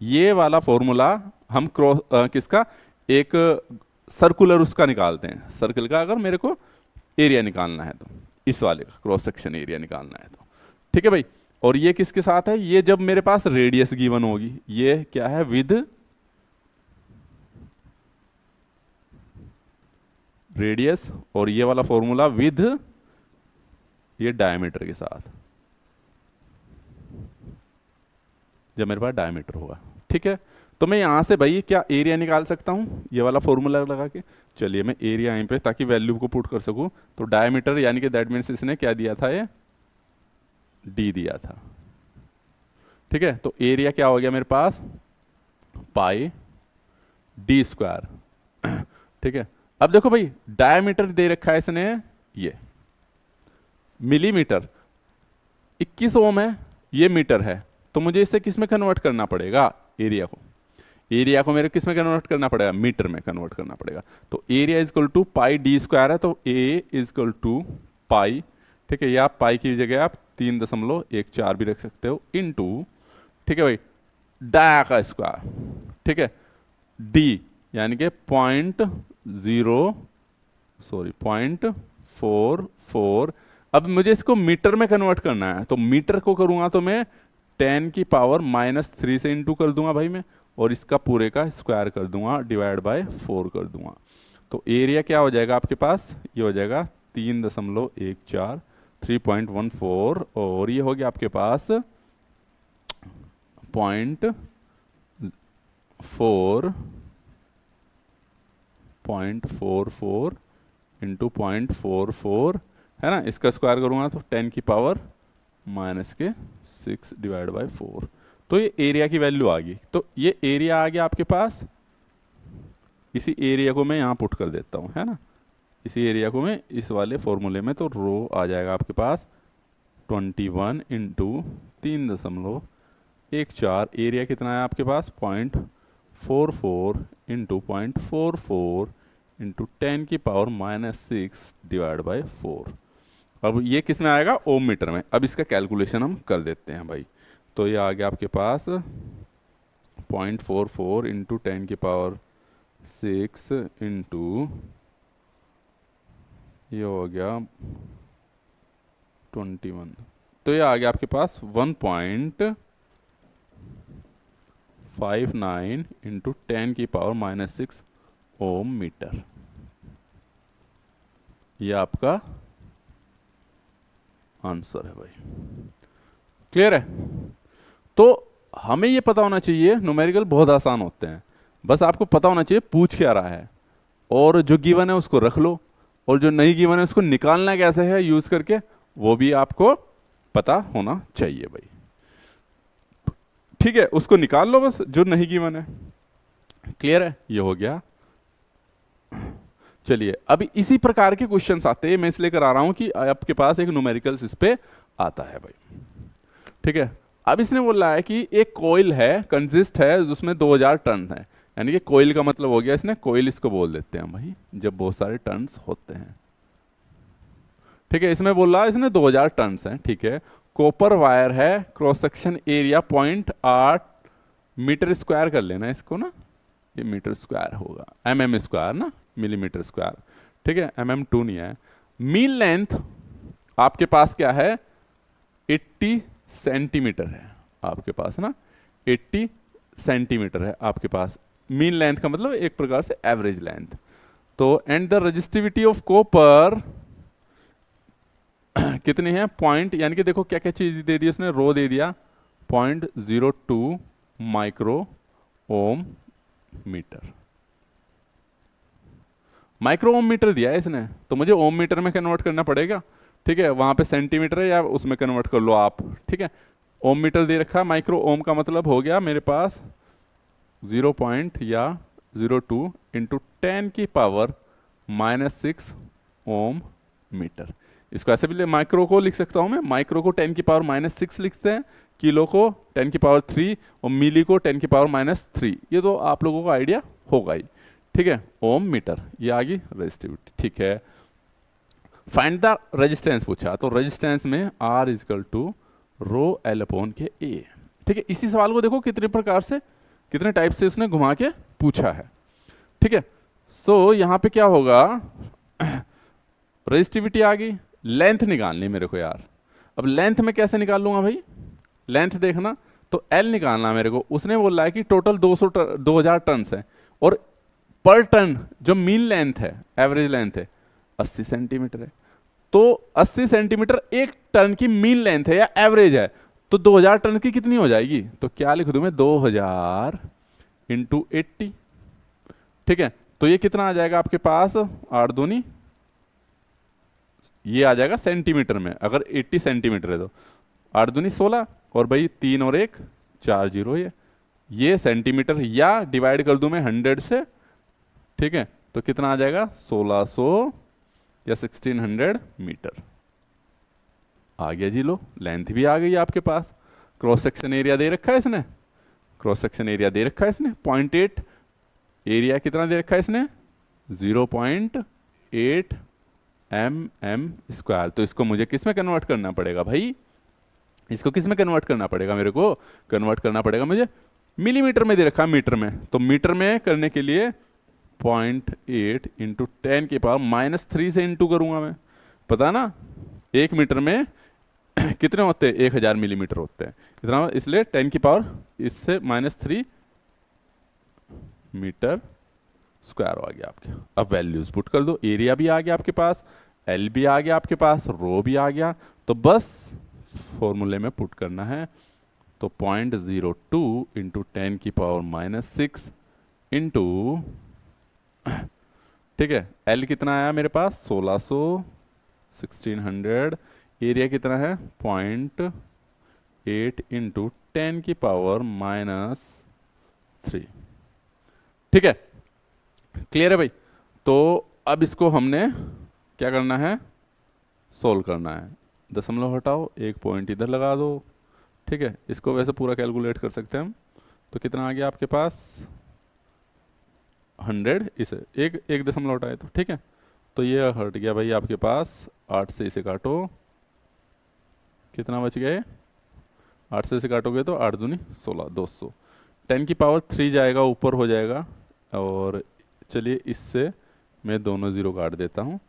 ये वाला फॉर्मूला हम किसका, एक सर्कुलर उसका निकालते हैं, सर्कल का अगर मेरे को एरिया निकालना है तो, इस वाले का क्रॉस सेक्शन एरिया निकालना है तो, ठीक है भाई। और ये किसके साथ है, ये जब मेरे पास रेडियस गिवन होगी, ये क्या है, विद रेडियस, और ये वाला फॉर्मूला विद ये डायमीटर के साथ, जब मेरे पास डायमीटर होगा, ठीक है। तो मैं यहां से भाई क्या एरिया निकाल सकता हूं, ये वाला फॉर्मूला लगा के। चलिए मैं एरिया यहीं पे, ताकि वैल्यू को पुट कर सकूं, तो डायमीटर यानी कि दैट मीन्स इसने क्या दिया था, ये डी दिया था, ठीक है। तो एरिया क्या हो गया मेरे पास, पाई डी स्क्वायर, ठीक है। अब देखो भाई डायमीटर दे रखा है इसने ये मिलीमीटर, 21 ओम है, ये मीटर है, तो मुझे इसे किस में कन्वर्ट करना पड़ेगा, एरिया को, एरिया को मेरे किस में कन्वर्ट करना पड़ेगा, मीटर में कन्वर्ट करना पड़ेगा। तो area is equal to pi D square है, तो A is equal to pi, ठीक है। या पाई की जगह आप 3.14 भी रख सकते हो, इनटू, ठीक है भाई, डाया का स्क्वायर, ठीक है, डी यानी कि 0.44। अब मुझे इसको मीटर में कन्वर्ट करना है, तो मीटर को करूंगा तो मैं 10 की पावर -3 से इंटू कर दूंगा भाई मैं, और इसका पूरे का स्क्वायर कर दूंगा, डिवाइड बाय 4 कर दूंगा। तो एरिया क्या हो जाएगा आपके पास, ये हो जाएगा 3.14, 3.14, और ये हो गया आपके पास 0.44 इंटू 0.44 है ना, इसका स्क्वायर करूंगा तो 10 की पावर -6 डिवाइड बाय 4। तो ये एरिया की वैल्यू आ गई। तो ये एरिया आ गया आपके पास, इसी एरिया को मैं यहाँ पुट कर देता हूँ, है ना, इसी एरिया को मैं इस वाले फॉर्मूले में, तो रो आ जाएगा आपके पास 21 इंटू 3.14, एरिया कितना है आपके पास 0.44 इंटू 0.44 इंटू 10 की पावर -6 डिवाइड बाय 4। अब ये किस में आएगा, ओम मीटर में। अब इसका कैलकुलेशन हम कर देते हैं भाई। तो ये आ गया आपके पास 0.44 इंटू 10 की पावर 6 इंटू, ये हो गया 21, तो ये आ गया आपके पास 1.59 इंटू 10 की पावर -6 ओम मीटर। ये आपका आंसर है भाई। क्लियर है। तो हमें ये पता होना चाहिए, न्यूमेरिकल बहुत आसान होते हैं, बस आपको पता होना चाहिए पूछ क्या रहा है, और जो गिवन है उसको रख लो, और जो नहीं गिवन है उसको निकालना कैसे है यूज करके, वो भी आपको पता होना चाहिए भाई। ठीक है, उसको निकाल लो बस, जो नहीं गिवन है। क्लियर है, ये हो गया। चलिए अभी इसी प्रकार के क्वेश्चंस आते हैं, मैं इसलिए करा रहा हूं कि आपके पास एक न्यूमेरिकल्स इस पे आता है भाई। ठीक है, अब इसने बोला है कि एक कोयल है, कंसिस्ट है, उसमें 2000 टन है, यानी कि कोयल का मतलब हो गया, इसने कोयल इसको बोल देते हैं भाई जब बहुत सारे टन्स होते हैं। ठीक है, इसमें बोल रहा है इसने 2000 टन्स हैं। ठीक है, कॉपर वायर है, cross section area 0.8 metre square कर लेना इसको ना, ये मीटर स्क्वायर होगा, mm स्क्वायर ना, मिलीमीटर स्क्वायर। ठीक है, mm2 नहीं है। मीन लेंथ आपके पास क्या है, 80 सेंटीमीटर है आपके पास ना, 80 सेंटीमीटर है आपके पास। मीन लेंथ का मतलब एक प्रकार से एवरेज लेंथ। तो and the resistivity of copper कितनी है, पॉइंट, यानी कि देखो क्या क्या चीज दे दी उसने, रो दे दिया 0.02 micro ohm metre, micro ohm metre दिया है इसने, तो मुझे ओम मीटर में कन्वर्ट करना पड़ेगा। ठीक है, वहां पे सेंटीमीटर है या उसमें कन्वर्ट कर लो आप। ठीक है, ओम मीटर दे रखा है, माइक्रो ओम का मतलब हो गया मेरे पास 0.02 इंटू 10 की पावर -6 ओम मीटर। इसको ऐसे भी माइक्रो को लिख सकता हूं मैं, माइक्रो को 10 की पावर -6 लिखते हैं, किलो को 10 की पावर 3 और मिली को 10 की पावर -3। ये तो आप लोगों को आइडिया होगा ही। ठीक है, ओम मीटर, ये आ गई रेजिस्टिविटी। ठीक है, फाइंड द रेजिस्टेंस पूछा, तो रेजिस्टेंस में R is equal to rho L upon के A। ठीक है, इसी सवाल को देखो कितने प्रकार से, कितने टाइप से उसने घुमा के पूछा है। ठीक है। सो यहाँ पे क्या होगा, रेजिस्टिविटी आ गई, लेंथ निकालनी मेरे को यार। अब लेंथ में कैसे निकाल लूंगा भाई, लेंथ देखना, तो एल निकालना मेरे को। उसने बोला है कि टोटल 2000 टन है, और पर टन जो मीन लेंथ है, एवरेज लेंथ है 80 सेंटीमीटर है। तो 80 सेंटीमीटर एक टन की मीन लेंथ है या एवरेज है, तो 2000 टन की कितनी हो जाएगी, तो क्या लिख दूं मैं, 2000 इंटू 80। ठीक है, तो ये कितना आ जाएगा आपके पास, 8 दूनी, ये आ जाएगा सेंटीमीटर में, अगर 80 सेंटीमीटर है तो 8 दूनी 16, और भाई 3 और 1 4 जीरो, ये सेंटीमीटर, या डिवाइड कर दूं मैं 100 से। ठीक है, तो कितना आ जाएगा, 1600 या 1600 मीटर आ गया जी। लो, लेंथ भी आ गई आपके पास। क्रॉस सेक्शन एरिया दे रखा है इसने, क्रॉस सेक्शन एरिया दे रखा है इसने 0.8, एरिया कितना दे रखा है इसने, 0.8 mm²। तो इसको मुझे किस में कन्वर्ट करना पड़ेगा भाई, इसको किस में कन्वर्ट करना पड़ेगा, मेरे को कन्वर्ट करना पड़ेगा मुझे मिलीमीटर में दे रखा है, मीटर में। तो मीटर में करने के लिए 0.8 इंटू 10⁻³ से इंटू करूंगा मैं, पता ना 1 मीटर में कितने होते हैं, 1000 मिलीमीटर होते हैं इतना, इसलिए 10⁻, इससे -3 मीटर स्क्वायर आ गया आपके। अब वैल्यूज पुट कर दो, एरिया भी आ गया आपके पास, एल भी आ गया आपके पास, रो भी आ गया, तो बस फॉर्मूले में पुट करना है। तो 0.02 इंटू 10⁻⁻6 इंटू, ठीक है, एल कितना आया मेरे पास 1600, 1600, एरिया कितना है 0.8 इंटू 10⁻⁻3। ठीक है, क्लियर है भाई। तो अब इसको हमने क्या करना है, सोल्व करना है। दशमलव हटाओ, एक पॉइंट इधर लगा दो। ठीक है, इसको वैसे पूरा कैलकुलेट कर सकते हैं हम। तो कितना आ गया आपके पास 100, इसे एक दशमलव हटाए तो ठीक है। तो ये हट गया भाई आपके पास, 8 से इसे काटो, कितना बच गए, 8 से इसे काटोगे तो 8 दूनी 16, 200। 10⁻³ जाएगा ऊपर हो जाएगा, और चलिए इससे मैं दोनों ज़ीरो काट देता हूँ।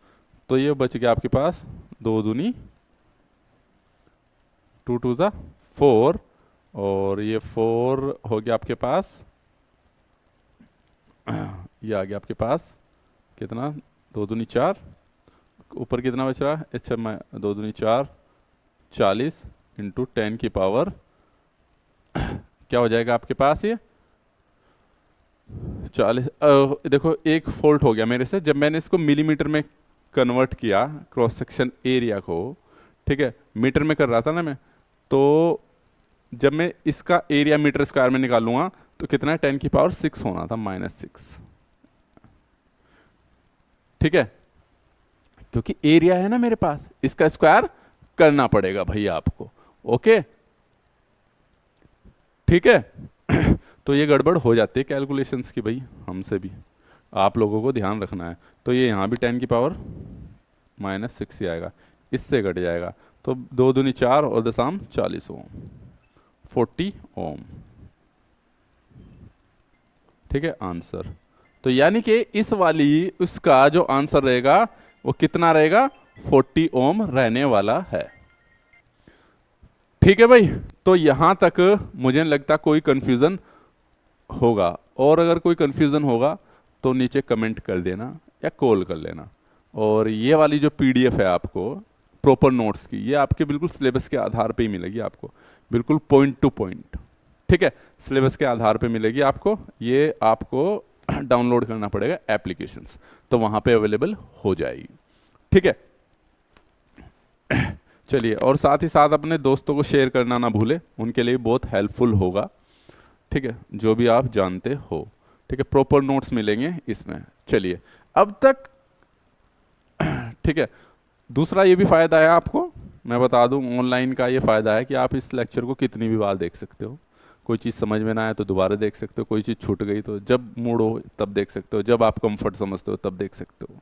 तो ये बच गया आपके पास 2 दूनी 2 2 ज़ा 4, और ये 4 हो गया आपके पास, ये आ गया आपके पास कितना, 2 दूनी 4, ऊपर कितना बच रहा है, अच्छा मैं 2 दूनी 4, 40 इंटू 10⁻, क्या हो जाएगा आपके पास ये 40। देखो एक फॉल्ट हो गया मेरे से, जब मैंने इसको मिलीमीटर में कन्वर्ट किया क्रॉस सेक्शन एरिया को, ठीक है, मीटर में कर रहा था ना मैं, तो जब मैं इसका एरिया मीटर स्क्वायर में निकालूंगा तो कितना है 10⁻6 होना था, -6। ठीक है, क्योंकि एरिया है ना मेरे पास, इसका स्क्वायर करना पड़ेगा भाई आपको। ओके, ठीक है। तो ये गड़बड़ हो जाती है कैलकुलेशंस की भाई, हमसे भी, आप लोगों को ध्यान रखना है। तो ये यहाँ भी 10⁻⁻6 ही आएगा, इससे घट जाएगा, तो 2 दूनी 4 और दशाम 40 ओम, 40 ओम। ठीक है, आंसर। तो यानी कि इस वाली उसका जो आंसर रहेगा वो कितना रहेगा, 40 ओम रहने वाला है। ठीक है भाई, तो यहां तक मुझे नहीं लगता कोई कंफ्यूजन होगा, और अगर कोई कंफ्यूजन होगा तो नीचे कमेंट कर देना या कॉल कर लेना। और ये वाली जो पीडीएफ है आपको प्रॉपर नोट्स की, ये आपके बिल्कुल सिलेबस के आधार पे ही मिलेगी आपको, बिल्कुल पॉइंट टू पॉइंट। ठीक है, सिलेबस के आधार पे मिलेगी आपको, ये आपको डाउनलोड करना पड़ेगा एप्लीकेशंस, तो वहाँ पे अवेलेबल हो जाएगी। ठीक है, चलिए, और साथ ही साथ अपने दोस्तों को शेयर करना ना भूले, उनके लिए बहुत हेल्पफुल होगा। ठीक है, जो भी आप जानते हो। ठीक है, प्रॉपर नोट्स मिलेंगे इसमें। चलिए, अब तक ठीक है, दूसरा ये भी फ़ायदा है आपको, मैं बता दूं, ऑनलाइन का ये फ़ायदा है कि आप इस लेक्चर को कितनी भी बार देख सकते हो। कोई चीज़ समझ में ना आए तो दोबारा देख सकते हो, कोई चीज़ छूट गई तो जब मूड हो तब देख सकते हो, जब आप कंफर्ट समझते हो तब देख सकते हो।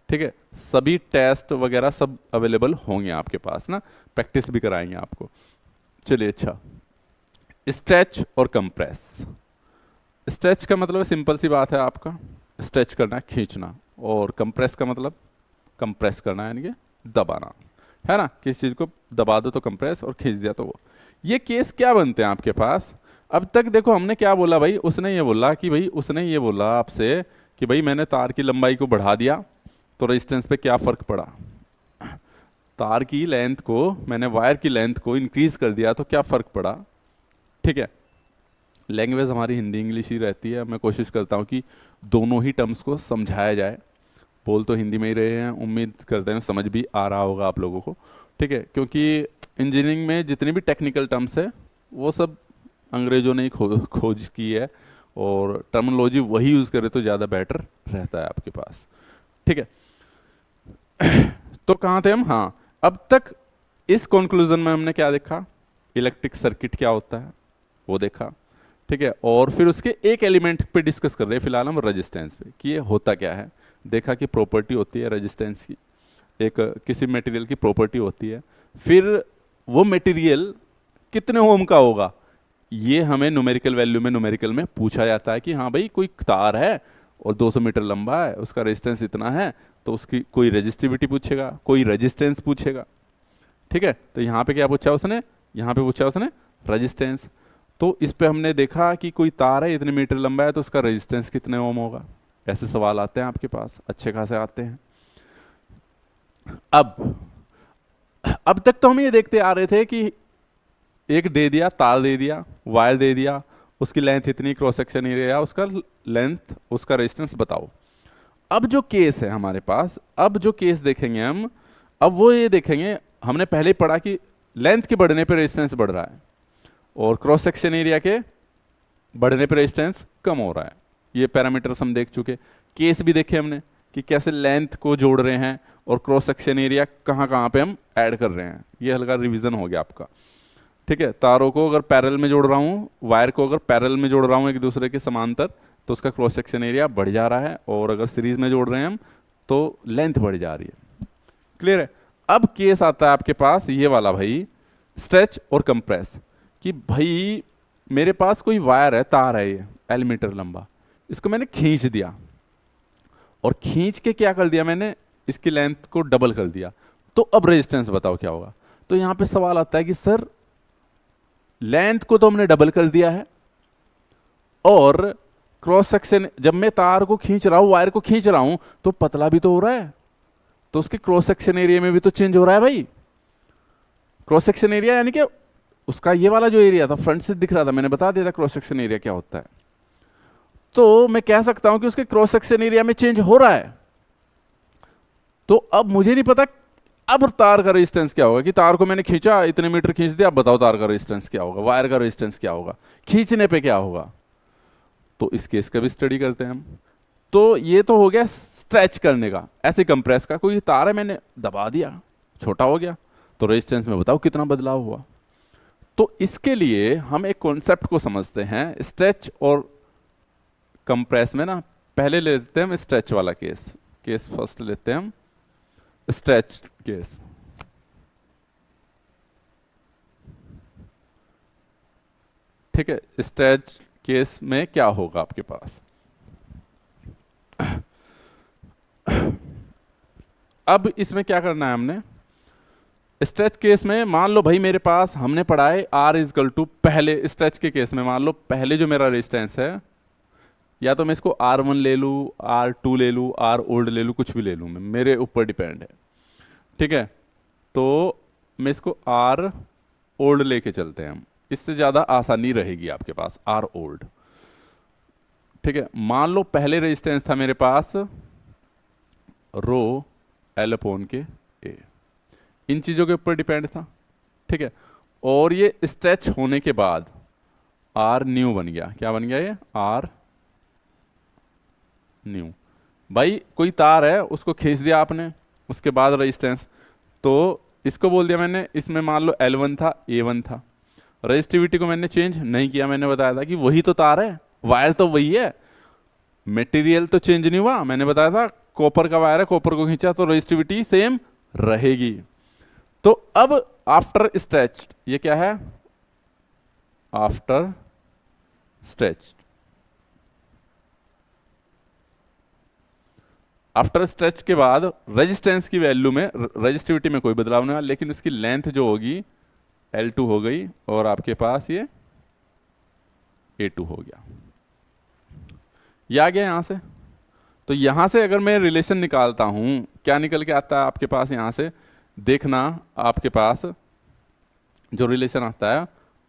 ठीक है, सभी टेस्ट वगैरह सब अवेलेबल होंगे आपके पास ना, प्रैक्टिस भी कराएंगे आपको। चलिए, अच्छा, स्ट्रेच और कंप्रेस, स्ट्रेच का मतलब सिंपल सी बात है आपका, स्ट्रेच करना है, खींचना, और कंप्रेस का मतलब कंप्रेस करना है यानी कि दबाना, है ना। किसी चीज़ को दबा दो तो कंप्रेस, और खींच दिया तो वो। ये केस क्या बनते हैं आपके पास? अब तक देखो हमने क्या बोला भाई, उसने ये बोला आपसे कि भाई मैंने तार की लंबाई को बढ़ा दिया तो रेजिस्टेंस पे क्या फ़र्क पड़ा। तार की लेंथ को, मैंने वायर की लेंथ को इंक्रीज कर दिया तो क्या फ़र्क पड़ा। ठीक है, लैंग्वेज हमारी हिंदी इंग्लिश ही रहती है, मैं कोशिश करता हूँ कि दोनों ही टर्म्स को समझाया जाए। बोल तो हिंदी में ही रहे हैं, उम्मीद करते हैं समझ भी आ रहा होगा आप लोगों को। ठीक है, क्योंकि इंजीनियरिंग में जितनी भी टेक्निकल टर्म्स है वो सब अंग्रेज़ों ने ही खोज की है, और टर्मिनोलॉजी वही यूज़ करे तो ज़्यादा बेटर रहता है आपके पास। ठीक है, तो कहाँ थे हम? हाँ, अब तक इस कंक्लूजन में हमने क्या देखा, इलेक्ट्रिक सर्किट क्या होता है वो देखा। ठीक है, और फिर उसके एक एलिमेंट पे डिस्कस कर रहे हैं फिलहाल हम, रेजिस्टेंस पे, कि ये होता क्या है। देखा कि प्रॉपर्टी होती है रेजिस्टेंस की, एक किसी मटेरियल की प्रॉपर्टी होती है। फिर वो मटेरियल कितने ओम का होगा, ये हमें न्यूमेरिकल वैल्यू में, न्यूमेरिकल में पूछा जाता है कि हाँ भाई कोई तार है और 200 मीटर लंबा है, उसका रेजिस्टेंस इतना है, तो उसकी कोई रेजिस्टिविटी पूछेगा, कोई रेजिस्टेंस पूछेगा। ठीक है, तो यहाँ पे क्या पूछा उसने, यहाँ पे पूछा उसने रेजिस्टेंस। तो इस पे हमने देखा कि कोई तार है इतने मीटर लंबा है तो उसका रेजिस्टेंस कितने ओम होगा। ऐसे सवाल आते हैं आपके पास, अच्छे खासे आते हैं। अब तक तो हम ये देखते आ रहे थे कि एक दे दिया, तार दे दिया, वायर दे दिया, उसकी लेंथ इतनी, क्रॉस सेक्शन एरिया, उसका लेंथ, उसका रेजिस्टेंस बताओ। अब जो केस है हमारे पास, अब जो केस देखेंगे हम, अब वो ये देखेंगे, हमने पहले ही पढ़ा कि लेंथ के बढ़ने पे रेजिस्टेंस बढ़ रहा है और क्रॉस सेक्शन एरिया के बढ़ने पे रेजिस्टेंस कम हो रहा है। ये पैरामीटर्स हम देख चुके। केस भी देखे हमने कि कैसे लेंथ को जोड़ रहे हैं और क्रॉस सेक्शन एरिया कहाँ कहाँ पे हम ऐड कर रहे हैं। ये हल्का रिवीजन हो गया आपका। ठीक है, तारों को अगर पैरेलल में जोड़ रहा हूँ, वायर को अगर पैरेलल में जोड़ रहा हूँ एक दूसरे के समांतर, तो उसका क्रॉस सेक्शन एरिया बढ़ जा रहा है, और अगर सीरीज में जोड़ रहे हैं हम तो लेंथ बढ़ जा रही है। क्लियर है। अब केस आता है आपके पास ये वाला भाई, स्ट्रेच और कंप्रेस, कि भाई मेरे पास कोई वायर है, तार है, ये एल मीटर लंबा, इसको मैंने खींच दिया, और खींच के क्या कर दिया मैंने, इसकी लेंथ को डबल कर दिया, तो अब रेजिस्टेंस बताओ क्या होगा। तो यहां पे सवाल आता है कि सर लेंथ को तो हमने डबल कर दिया है, और क्रॉस सेक्शन, जब मैं तार को खींच रहा हूं, वायर को खींच रहा हूं, तो पतला भी तो हो रहा है, तो उसके क्रॉस सेक्शन एरिया में भी तो चेंज हो रहा है भाई। क्रॉस सेक्शन एरिया यानी कि उसका ये वाला जो एरिया था, फ्रंट से दिख रहा था, मैंने बता दिया था क्रॉस सेक्शन एरिया क्या होता है। तो मैं कह सकता हूं कि उसके क्रॉस सेक्शन एरिया में चेंज हो रहा है। तो अब मुझे नहीं पता अब तार का रेजिस्टेंस क्या होगा, कि तार को मैंने खींचा, इतने मीटर खींच दिया, अब बताओ तार का रेजिस्टेंस क्या होगा, वायर का रेजिस्टेंस क्या होगा, खींचने पे क्या होगा। तो इस केस का भी स्टडी करते हैं हम। तो ये तो हो गया स्ट्रेच करने का, ऐसे कंप्रेस का, कोई तार है मैंने दबा दिया, छोटा हो गया, तो रेजिस्टेंस में बताओ कितना बदलाव हुआ। तो इसके लिए हम एक कॉन्सेप्ट को समझते हैं, स्ट्रेच और कंप्रेस में ना। पहले लेते हैं हम स्ट्रेच वाला केस फर्स्ट लेते हैं हम, स्ट्रेच केस। ठीक है, स्ट्रेच केस में क्या होगा आपके पास। अब इसमें क्या करना है हमने, स्ट्रेच केस में मान लो भाई मेरे पास, हमने पढ़ा है R इजकल टू, पहले स्ट्रेच के केस में मान लो पहले जो मेरा रेजिस्टेंस है, या तो मैं इसको R1 ले लूँ, R2 ले लूँ, R ओल्ड ले लूँ, कुछ भी ले लूँ मैं, मेरे ऊपर डिपेंड है। ठीक है, तो मैं इसको R ओल्ड लेके चलते हैं हम, इससे ज़्यादा आसानी रहेगी आपके पास, R ओल्ड। ठीक है, मान लो पहले रेजिस्टेंस था मेरे पास रो L अपॉन के A, इन चीज़ों के ऊपर डिपेंड था। ठीक है, और ये स्ट्रेच होने के बाद R न्यू बन गया, क्या बन गया ये, R न्यू। भाई कोई तार है, उसको खींच दिया आपने, उसके बाद रेजिस्टेंस, तो इसको बोल दिया मैंने, इसमें मान लो L1 था, A1 था, रेजिस्टिविटी को मैंने चेंज नहीं किया, मैंने बताया था कि वही तो तार है, वायर तो वही है, मटेरियल तो चेंज नहीं हुआ। मैंने बताया था कॉपर का वायर है, कॉपर को खींचा तो रेजिस्टिविटी सेम रहेगी। तो अब आफ्टर स्ट्रेच, ये क्या है, आफ्टर स्ट्रेच, आफ्टर स्ट्रेच के बाद रेजिस्टेंस की वैल्यू में, रेजिस्टिविटी में कोई बदलाव नहीं आया, लेकिन उसकी लेंथ जो होगी L2 हो गई और आपके पास ये A2 हो गया। ये आ गया यहां से। तो यहां से अगर मैं रिलेशन निकालता हूं, क्या निकल के आता है आपके पास यहां से, देखना आपके पास जो रिलेशन आता है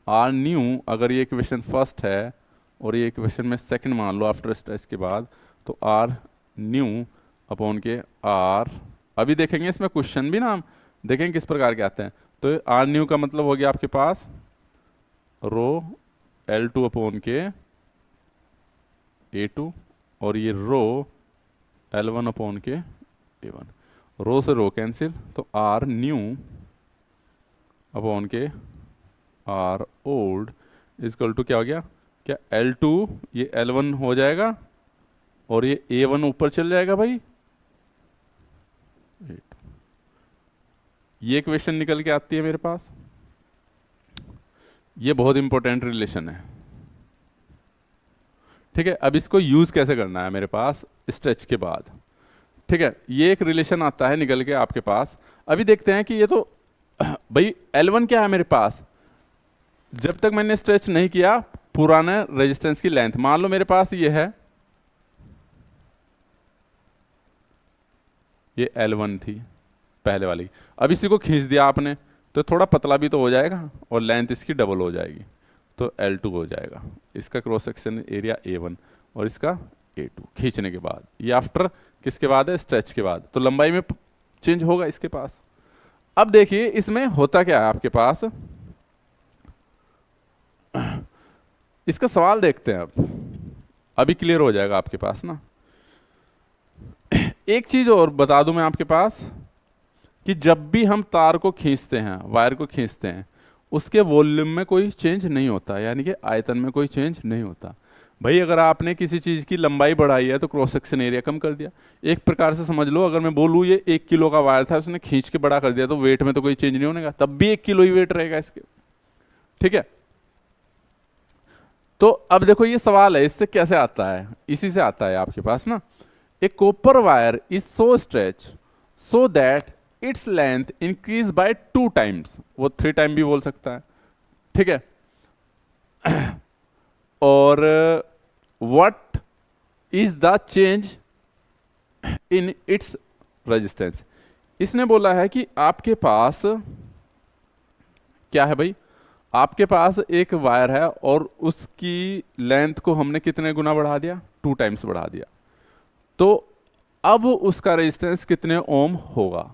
आर न्यू, अगर ये इक्वेशन फर्स्ट है और ये इक्वेशन में सेकंड मान लो आफ्टर स्ट्रेच के बाद, तो आर न्यू अपॉन के आर, अभी देखेंगे इसमें क्वेश्चन भी ना हम देखेंगे किस प्रकार के आते हैं। तो आर न्यू का मतलब हो गया आपके पास रो L2 अपॉन के A2 और ये रो L1 अपॉन के A1, रो से रो कैंसिल, तो आर न्यू अपॉन के आर ओल्ड इजकल टू क्या हो गया, क्या L2 ये L1 हो जाएगा और ये A1 ऊपर चल जाएगा भाई, ये इक्वेशन निकल के आती है मेरे पास। ये बहुत इंपॉर्टेंट रिलेशन है, ठीक है। अब इसको यूज कैसे करना है मेरे पास स्ट्रेच के बाद, ठीक है। ये एक रिलेशन आता है निकल के आपके पास। अभी देखते हैं कि ये तो भाई L1 क्या है मेरे पास, जब तक मैंने स्ट्रेच नहीं किया पुराना रेजिस्टेंस की लेंथ, मान लो मेरे पास ये है, ये L1 थी पहले वाली, अब इसी को खींच दिया आपने तो थोड़ा पतला भी तो हो जाएगा और लेंथ इसकी डबल हो जाएगी, तो L2 हो जाएगा। इसका क्रॉस सेक्शन एरिया A1 और इसका A2 खींचने के बाद, ये आफ्टर किसके बाद है, स्ट्रेच के बाद, तो लंबाई में चेंज होगा इसके पास। अब देखिए इसमें होता क्या है आपके पास, इसका सवाल देखते हैं अब, अभी क्लियर हो जाएगा आपके पास ना। एक चीज और बता दूं मैं आपके पास कि जब भी हम तार को खींचते हैं, वायर को खींचते हैं, उसके वॉल्यूम में कोई चेंज नहीं होता, यानी कि आयतन में कोई चेंज नहीं होता। भाई अगर आपने किसी चीज़ की लंबाई बढ़ाई है तो क्रॉस सेक्शन एरिया कम कर दिया। एक प्रकार से समझ लो, अगर मैं बोलूँ ये 1 किलो का वायर था, उसने खींच के बड़ा कर दिया, तो वेट में तो कोई चेंज नहीं होने का, तब भी 1 किलो ही वेट रहेगा इसके, ठीक है। तो अब देखो ये सवाल है, इससे कैसे आता है, इसी से आता है आपके पास ना। A copper wire is so stretch so that its length increase by 2 times, वो 3 टाइम भी बोल सकता है, ठीक है। और what is the change in its resistance, इसने बोला है कि आपके पास क्या है भाई, आपके पास एक वायर है और उसकी लेंथ को हमने कितने गुना बढ़ा दिया, 2 टाइम्स बढ़ा दिया, तो अब उसका रेजिस्टेंस कितने ओम होगा,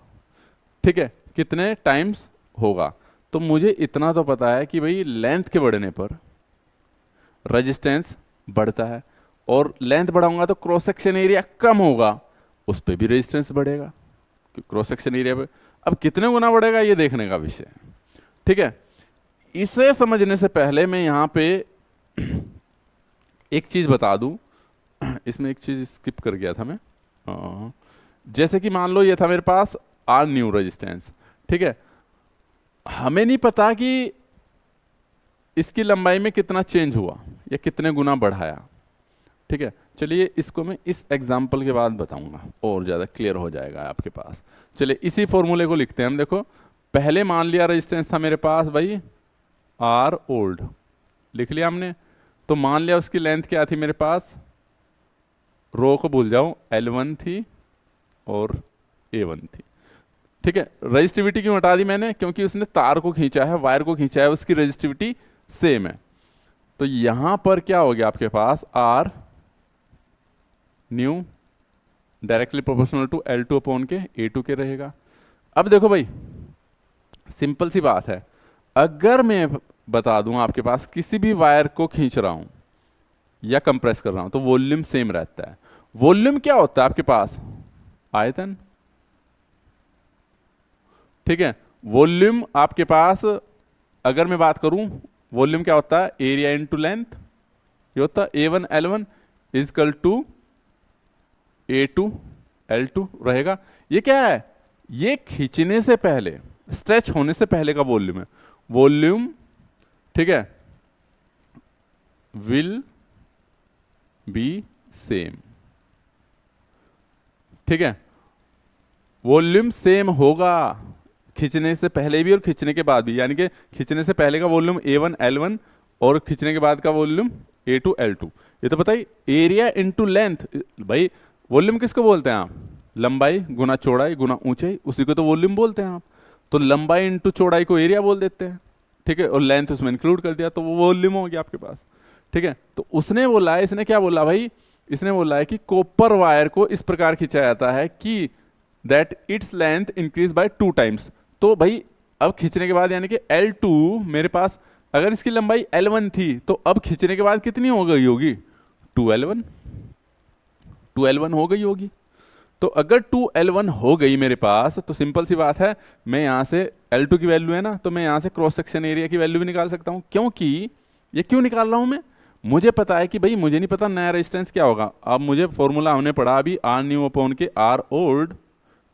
ठीक है, कितने टाइम्स होगा। तो मुझे इतना तो पता है कि भाई लेंथ के बढ़ने पर रेजिस्टेंस बढ़ता है, और लेंथ बढ़ाऊंगा तो क्रॉस सेक्शन एरिया कम होगा, उस पर भी रेजिस्टेंस बढ़ेगा क्रॉस सेक्शन एरिया पे। अब कितने गुना बढ़ेगा ये देखने का विषय है, ठीक है। इसे समझने से पहले मैं यहाँ पे एक चीज बता दूं, इसमें एक चीज स्किप कर गया था मैं, जैसे कि मान लो ये था मेरे पास आर न्यू रेजिस्टेंस, ठीक है। हमें नहीं पता कि इसकी लंबाई में कितना चेंज हुआ या कितने गुना बढ़ाया, ठीक है। चलिए इसको मैं इस एग्जाम्पल के बाद बताऊंगा और ज़्यादा क्लियर हो जाएगा आपके पास। चलिए इसी फॉर्मूले को लिखते हैं हम। देखो पहले मान लिया रेजिस्टेंस था मेरे पास भाई आर ओल्ड, लिख लिया हमने, तो मान लिया उसकी लेंथ क्या थी मेरे पास, रो को भूल जाओ, L1 थी और A1 थी, ठीक है। रजिस्टिविटी क्यों हटा दी मैंने, क्योंकि उसने तार को खींचा है, वायर को खींचा है, उसकी रजिस्टिविटी सेम है। तो यहां पर क्या हो गया आपके पास, R new directly proportional to L2 upon के A2 के रहेगा। अब देखो भाई सिंपल सी बात है, अगर मैं बता दूं आपके पास किसी भी वायर को खींच रहा हूं या कंप्रेस कर रहा हूं तो वॉल्यूम सेम रहता है। वॉल्यूम क्या होता है आपके पास, आयतन, ठीक है। वॉल्यूम आपके पास अगर मैं बात करूं, वॉल्यूम क्या होता है, एरिया इनटू लेंथ, ये होता है A1 L1 is equal to A2 L2 रहेगा। ये क्या है, ये खींचने से पहले, स्ट्रेच होने से पहले का वॉल्यूम है। वॉल्यूम, ठीक है, विल बी सेम, ठीक है, वॉल्यूम सेम होगा खींचने से पहले भी और खींचने के बाद भी, यानी कि खींचने से पहले का वॉल्यूम A1 L1 और खींचने के बाद का वॉल्यूम A2 L2। ये तो बताइए एरिया इनटू लेंथ, भाई वॉल्यूम किसको बोलते हैं आप? लंबाई गुना चौड़ाई गुना ऊंचाई, उसी को तो वॉल्यूम बोलते हैं आप। तो लंबाई इंटू चौड़ाई को एरिया बोल देते हैं, ठीक है, और लेंथ उसमें इंक्लूड कर दिया तो वो वॉल्यूम हो गया आपके पास, ठीक है। तो उसने बोला है, इसने क्या बोला भाई, इसने बोला है कि कॉपर वायर को इस प्रकार खींचा जाता है कि that its length increase by 2 times. तो भाई अब खींचने के बाद यानी कि L2 मेरे पास, अगर इसकी लंबाई L1 थी तो अब खींचने के बाद कितनी हो गई होगी? 2L1, 2L1 हो गई होगी। तो अगर 2L1 हो गई मेरे पास तो सिंपल सी बात है, मैं यहाँ से L2 की वैल्यू है ना, तो मैं यहाँ से क्रॉस सेक्शन एरिया की वैल्यू भी निकाल सकता हूँ। क्योंकि ये क्यों निकाल रहा हूँ मैं? मुझे पता है कि भाई मुझे नहीं पता नया रेजिस्टेंस क्या होगा। अब मुझे फॉर्मूला हमने पढ़ा अभी R न्यू अपॉन के R ओल्ड,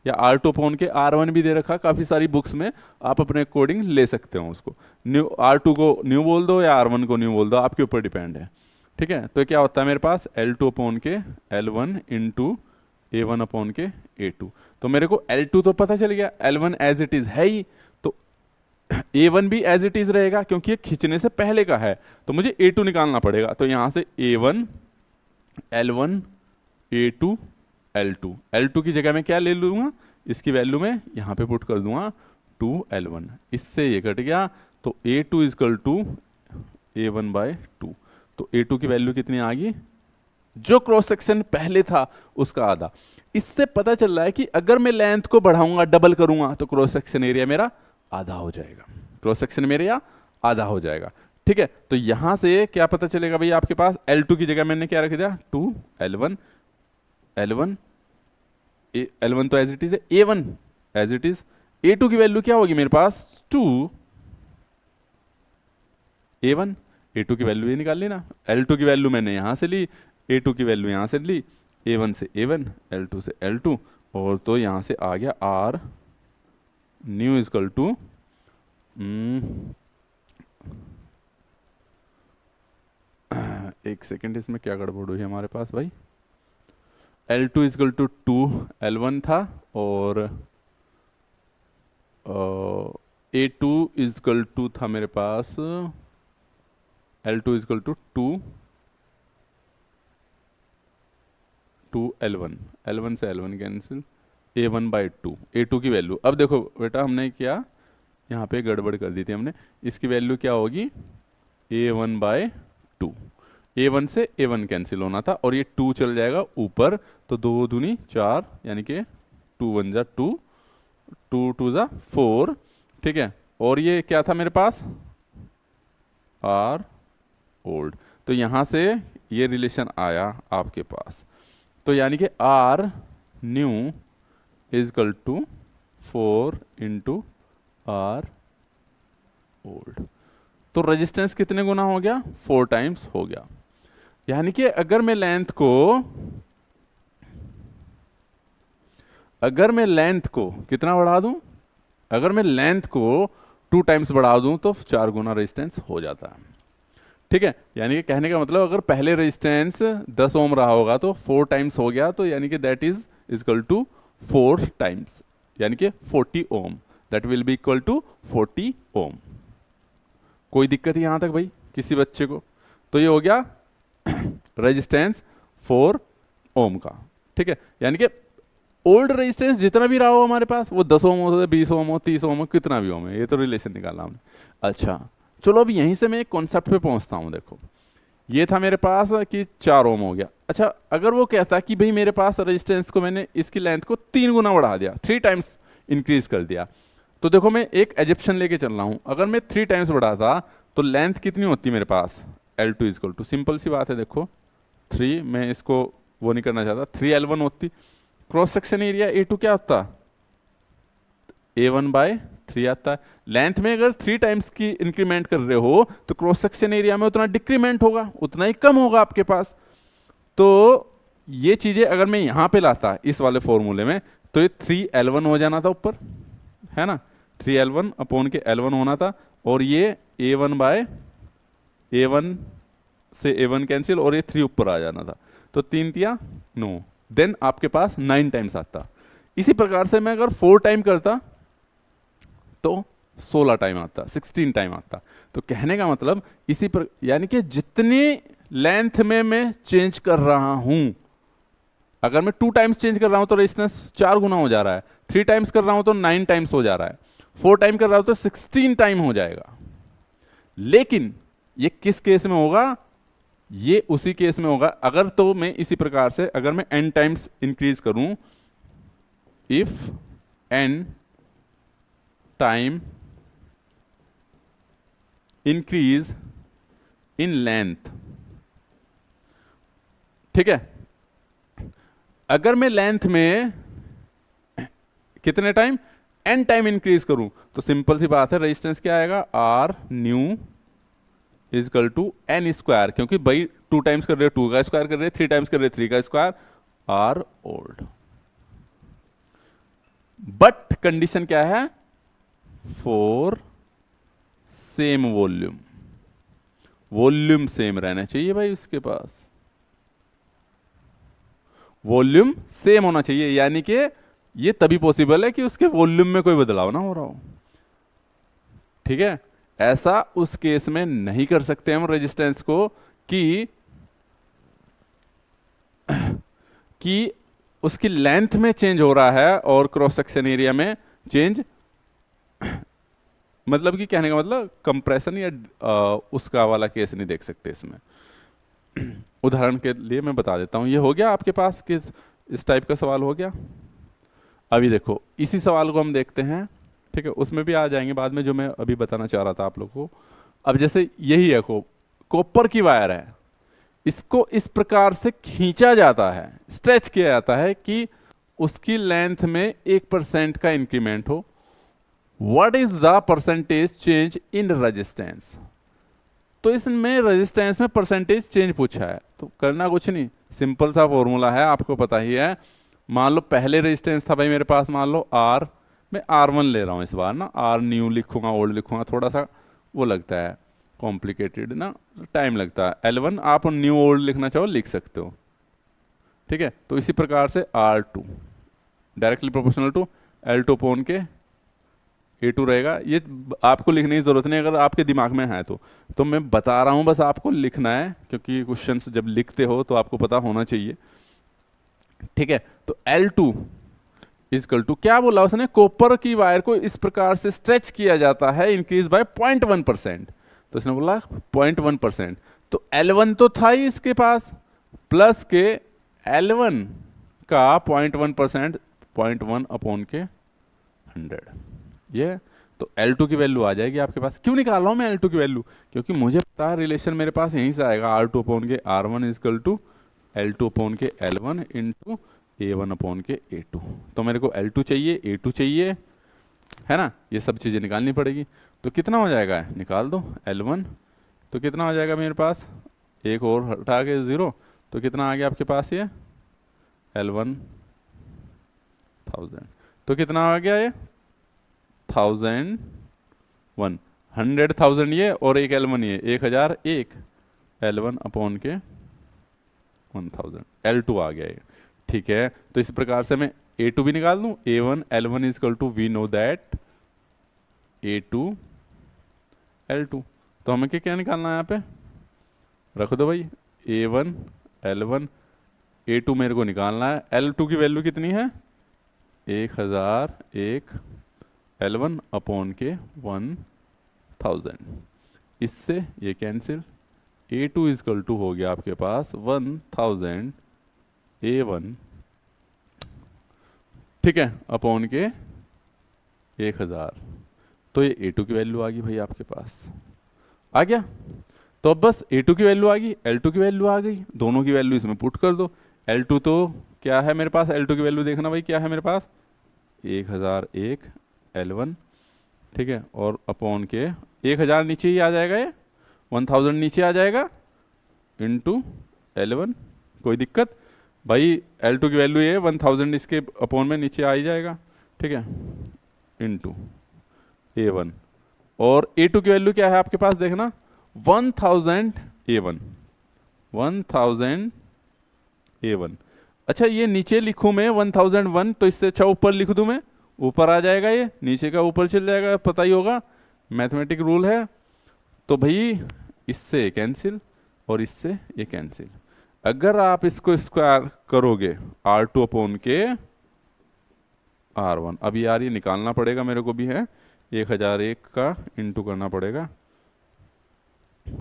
या R2 अपॉन के R1 भी दे रखा काफ़ी सारी बुक्स में, आप अपने अकॉर्डिंग ले सकते हो उसको। न्यू R2 को न्यू बोल दो या R1 को न्यू बोल दो, आपके ऊपर डिपेंड है, ठीक है। तो क्या होता है मेरे पास L2 अपॉन के L1 इंटू A1 अपॉन के A2। तो मेरे को L2 तो पता चल गया, L1 एज इट इज है ही, तो A1 भी एज इट इज रहेगा क्योंकि ये खींचने से पहले का है, तो मुझे A2 निकालना पड़ेगा। तो यहाँ से A1 L1 A2 L2, L2 की जगह मैं क्या ले लूँगा, इसकी वैल्यू में यहाँ पे पुट कर दूंगा 2L1, इससे ये कट गया। तो A2 is equal to A1 bye 2। तो A2 की वैल्यू कितनी आ गई? जो क्रॉस सेक्शन पहले था उसका आधा। इससे पता चल रहा है कि अगर मैं लेंथ को बढ़ाऊंगा, डबल करूंगा, तो क्रॉस सेक्शन एरिया मेरा आधा हो जाएगा, क्रॉस सेक्शन एरिया आधा हो जाएगा, ठीक है। तो यहां से क्या पता चलेगा भाई, आपके पास L2 की जगह मैंने क्या रख दिया 2L1, L1 L1 तो एज इट इज है, A1 as it is, A2 की वैल्यू क्या होगी मेरे पास 2A1, A2 की वैल्यू ये निकाल ली ना, L2 की वैल्यू मैंने यहां से ली, A2 की वैल्यू यहां से ली, A1 से A1, L2 से L2, और तो यहां से आ गया R न्यू इजकल टू, एक सेकेंड, इसमें क्या गड़बड़ हुई हमारे पास भाई, L2 इजकल टू 2L1 था और A2 इजकल टू था मेरे पास L2 is equal to 2L1, L1 से L1 cancel, A1 by 2, A2 की वैल्यू। अब देखो बेटा हमने क्या यहाँ पे गड़बड़ कर दी थी हमने, इसकी वैल्यू क्या होगी A1 बाय 2, A1 से A1 कैंसिल होना था और ये 2 चल जाएगा ऊपर, तो 2 दूनी 4, यानी कि 2 1 जा 2, 2 2 जा 4, ठीक है। और ये क्या था मेरे पास R ओल्ड, तो यहाँ से ये रिलेशन आया आपके पास, तो यानी कि R new is equal to 4 into R old. तो रेजिस्टेंस कितने गुना हो गया? 4 टाइम्स हो गया। यानी कि अगर मैं लेंथ को कितना बढ़ा दूं, अगर मैं लेंथ को 2 टाइम्स बढ़ा दूं तो 4 गुना रेजिस्टेंस हो जाता है, ठीक है। यानी कि कहने का मतलब अगर पहले रेजिस्टेंस 10 ओम रहा होगा तो 4 टाइम्स हो गया, तो यानी कि that is equal to 4 times, यानी कि 40 ohm, that will be equal to 40 ohm. कोई दिक्कत है यहां तक भाई किसी बच्चे को? तो ये हो गया रेजिस्टेंस 4 ओम का, ठीक है। यानी कि ओल्ड रेजिस्टेंस जितना भी रहा हो हमारे पास, वो 10 ओम हो, 20 ओम हो, 30 ओम हो, कितना भी ओम है, ये तो रिलेशन निकाला हमने। अच्छा चलो अब यहीं से मैं एक कॉन्सेप्ट पे पहुंचता हूं। देखो ये था मेरे पास कि 4 ओम हो गया। अच्छा अगर वो कहता कि भाई मेरे पास रेजिस्टेंस को मैंने इसकी लेंथ को 3 गुना बढ़ा दिया, 3 टाइम्स इंक्रीज कर दिया, तो देखो मैं एक एजिप्शन लेके चल रहा हूं, अगर मैं 3 टाइम्स बढ़ाता तो लेंथ कितनी होती मेरे पास L2 इजकल टू, सिंपल सी बात है, देखो 3, मैं इसको वो नहीं करना चाहता, 3L1 होती। क्रॉस सेक्शन एरिया A2 क्या होता? A1 बाय 3 आता है। लेंथ में अगर 3 टाइम्स की इंक्रीमेंट कर रहे हो तो क्रॉस सेक्शन एरिया में उतना डिक्रीमेंट होगा, उतना ही कम होगा आपके पास। तो ये चीजें अगर मैं यहां पे लाता इस वाले फॉर्मूले में, तो ये 3L1 हो जाना था ऊपर, है ना, 3L1 अपॉन के L1 होना था, और ये A1 बाय A1 से A1 कैंसिल, और ये 3 ऊपर आ जाना था। तो 3 तिया 9, देन आपके पास 9 टाइम्स आता। इसी प्रकार से मैं अगर 4 टाइम करता तो 16 टाइम आता, 16 टाइम आता। तो कहने का मतलब इसी पर, यानी कि जितनी लेंथ में मैं चेंज कर रहा हूं, अगर मैं 2 टाइम्स चेंज कर रहा हूं तो रेजिस्टेंस 4 गुना हो जा रहा है, 3 टाइम्स कर रहा हूं तो 9 टाइम्स हो जा रहा है, 4 टाइम कर रहा हूं तो 16 टाइम हो जाएगा। लेकिन ये किस केस में होगा? ये उसी केस में होगा अगर, तो मैं इसी प्रकार से अगर मैं n टाइम्स इंक्रीज करूं, if n time increase in length, ठीक है, अगर मैं लेंथ में कितने टाइम, n टाइम इंक्रीज करूं, तो सिंपल सी बात है, रेजिस्टेंस क्या आएगा, R new is equal to N square, क्योंकि भाई 2 टाइम्स कर रहे हो 2 का स्क्वायर कर रहे हैं, 3 टाइम्स कर रहे हैं 3 का square, R old. But condition क्या है, for same volume, volume same रहना चाहिए भाई उसके पास, वॉल्यूम सेम होना चाहिए, यानी कि ये तभी पॉसिबल है कि उसके वॉल्यूम में कोई बदलाव ना हो रहा हो, ठीक है। ऐसा उस केस में नहीं कर सकते हम रेजिस्टेंस को कि उसकी लेंथ में चेंज हो रहा है और क्रॉस सेक्शन एरिया में चेंज, मतलब कि कहने का मतलब कंप्रेशन या उसका वाला केस नहीं देख सकते इसमें। उदाहरण के लिए मैं बता देता हूं, ये हो गया आपके पास कि इस टाइप का सवाल हो गया। अभी देखो इसी सवाल को हम देखते हैं, ठीक है, उसमें भी आ जाएंगे बाद में जो मैं अभी बताना चाह रहा था आप लोगों को। अब जैसे यही है, कॉपर की वायर है, इसको इस प्रकार से खींचा जाता है, स्ट्रेच किया जाता है कि उसकी लेंथ में 1% का इंक्रीमेंट हो। What is the percentage change in resistance? तो इसमें रेजिस्टेंस में परसेंटेज चेंज पूछा है, तो करना कुछ नहीं, सिंपल सा फॉर्मूला है, आपको पता ही है। मान लो पहले रेजिस्टेंस था भाई मेरे पास, मान लो आर, मैं R1 ले रहा हूँ इस बार ना, आर न्यू लिखूंगा ओल्ड लिखूंगा, थोड़ा सा वो लगता है कॉम्प्लिकेटेड ना, टाइम लगता है। L1 आप न्यू ओल्ड लिखना चाहो लिख सकते हो, ठीक है। तो इसी प्रकार से R2 directly proportional to L2 upon के A2 रहेगा। ये आपको लिखने की जरूरत नहीं, अगर आपके दिमाग में है तो मैं बता रहा हूँ, बस आपको लिखना है, क्योंकि क्वेश्चंस जब लिखते हो तो आपको पता होना चाहिए, ठीक है। तो L2 इजकल टू, क्या बोला उसने, कॉपर की वायर को इस प्रकार से स्ट्रेच किया जाता है इंक्रीज बाय 0.1%, तो इसने बोला 0.1%, तो L1 तो था ही इसके पास, प्लस के L1 का 0.1%, 0.1 अपॉन के 100, ये तो L2 की वैल्यू आ जाएगी आपके पास। क्यों निकाल रहा हूं मैं L2 की वैल्यू, क्योंकि मुझे पता है रिलेशन मेरे पास यहीं से आएगा, R2 अपॉन के R1 is equal to L2 upon के L1 इंटू A1 अपॉन के A2। तो मेरे को L2 चाहिए, A2 चाहिए, है ना, ये सब चीज़ें निकालनी पड़ेगी। तो कितना हो जाएगा, निकाल दो L1, तो कितना हो जाएगा मेरे पास, एक और हटा के 0, तो कितना आ गया आपके पास ये L1 1000, तो कितना आ गया ये 1001, 100,000 ये और एक L1 ये 1001, L1 अपॉन के 1000, L2 आ गया ये, ठीक है। तो इस प्रकार से मैं A2 भी निकाल दूं, A1 L1 is equal to, we know that A2 L2, तो हमें क्या निकालना है यहाँ पे, रख दो भाई, A1 L1 A2 मेरे को निकालना है। L2 की वैल्यू कितनी है, 1001 L1 अपॉन के 1000, इससे ये कैंसिल, A2 इजकल टू हो गया आपके पास 1000 A1, ठीक है, अपॉन के 1000, तो ये A2 की वैल्यू आ गई भाई आपके पास, आ गया। तो अब बस A2 की वैल्यू आ गई, L2 की वैल्यू आ गई, दोनों की वैल्यू इसमें पुट कर दो। L2 तो क्या है मेरे पास, L2 की वैल्यू देखना भाई क्या है मेरे पास, 1001 L1, ठीक है, और अपॉन के 1000 नीचे ही आ जाएगा, ये 1000 नीचे आ जाएगा, इंटू L1, कोई दिक्कत भाई, L2 की वैल्यू ये 1000 इसके अपॉन में नीचे आ ही जाएगा, ठीक है, इंटू A1, और A2 की वैल्यू क्या है आपके पास देखना, 1000 A1, 1000 A1। अच्छा ये नीचे लिखूं मैं 1001, तो इससे अच्छा ऊपर लिख दूं मैं, ऊपर आ जाएगा, ये नीचे का ऊपर चल जाएगा, पता ही होगा मैथमेटिक रूल है। तो भाई इससे ये कैंसिल और इससे ये कैंसिल। अगर आप इसको स्क्वायर करोगे R2 अपॉन के R1, अब यार ये निकालना पड़ेगा मेरे को भी है, 1001 का इंटू करना पड़ेगा,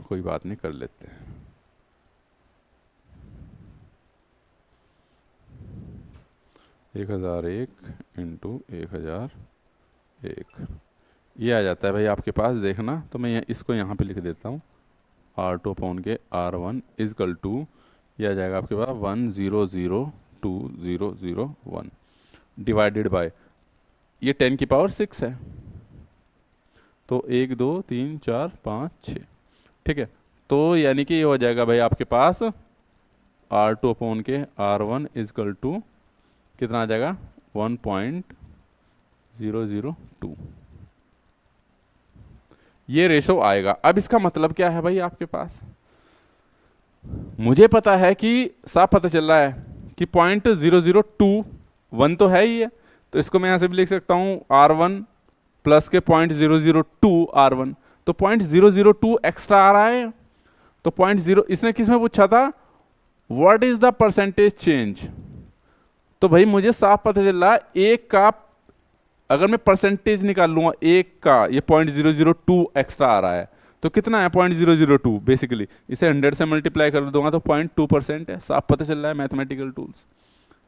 कोई बात नहीं कर लेते हैं। 1001 इंटू 1001 ये आ जाता है भाई आपके पास, देखना। तो मैं इसको यहाँ पे लिख देता हूँ, R2 अपॉन के R1 इजकल टू, ये आ जाएगा आपके पास 1002001 डिवाइडेड बाय, ये 10 की पावर 6 है, तो 1 2 3 4 5 6, ठीक है। तो यानी कि ये हो जाएगा भाई आपके पास R2 अपॉन के R1 इजकल टू कितना आ जाएगा 1.002, ये रेशो आएगा। अब इसका मतलब क्या है भाई आपके पास, मुझे पता है कि साफ पता चल रहा है कि 0.002 तो है ही है, तो इसको मैं यहां से भी लिख सकता हूं R1 प्लस के 0.002 R1, तो 0.002 एक्स्ट्रा आ रहा है। तो 0.0 इसने किस में पूछा था, what is the percentage change, तो भाई मुझे साफ पता चल रहा है एक का, अगर मैं परसेंटेज निकाल लूंगा एक का, ये 0.002 एक्स्ट्रा आ रहा है, तो कितना है 0.002, बेसिकली इसे 100 से मल्टीप्लाई कर दूंगा तो 0.2% है, साफ पता चल रहा है मैथमेटिकल टूल्स।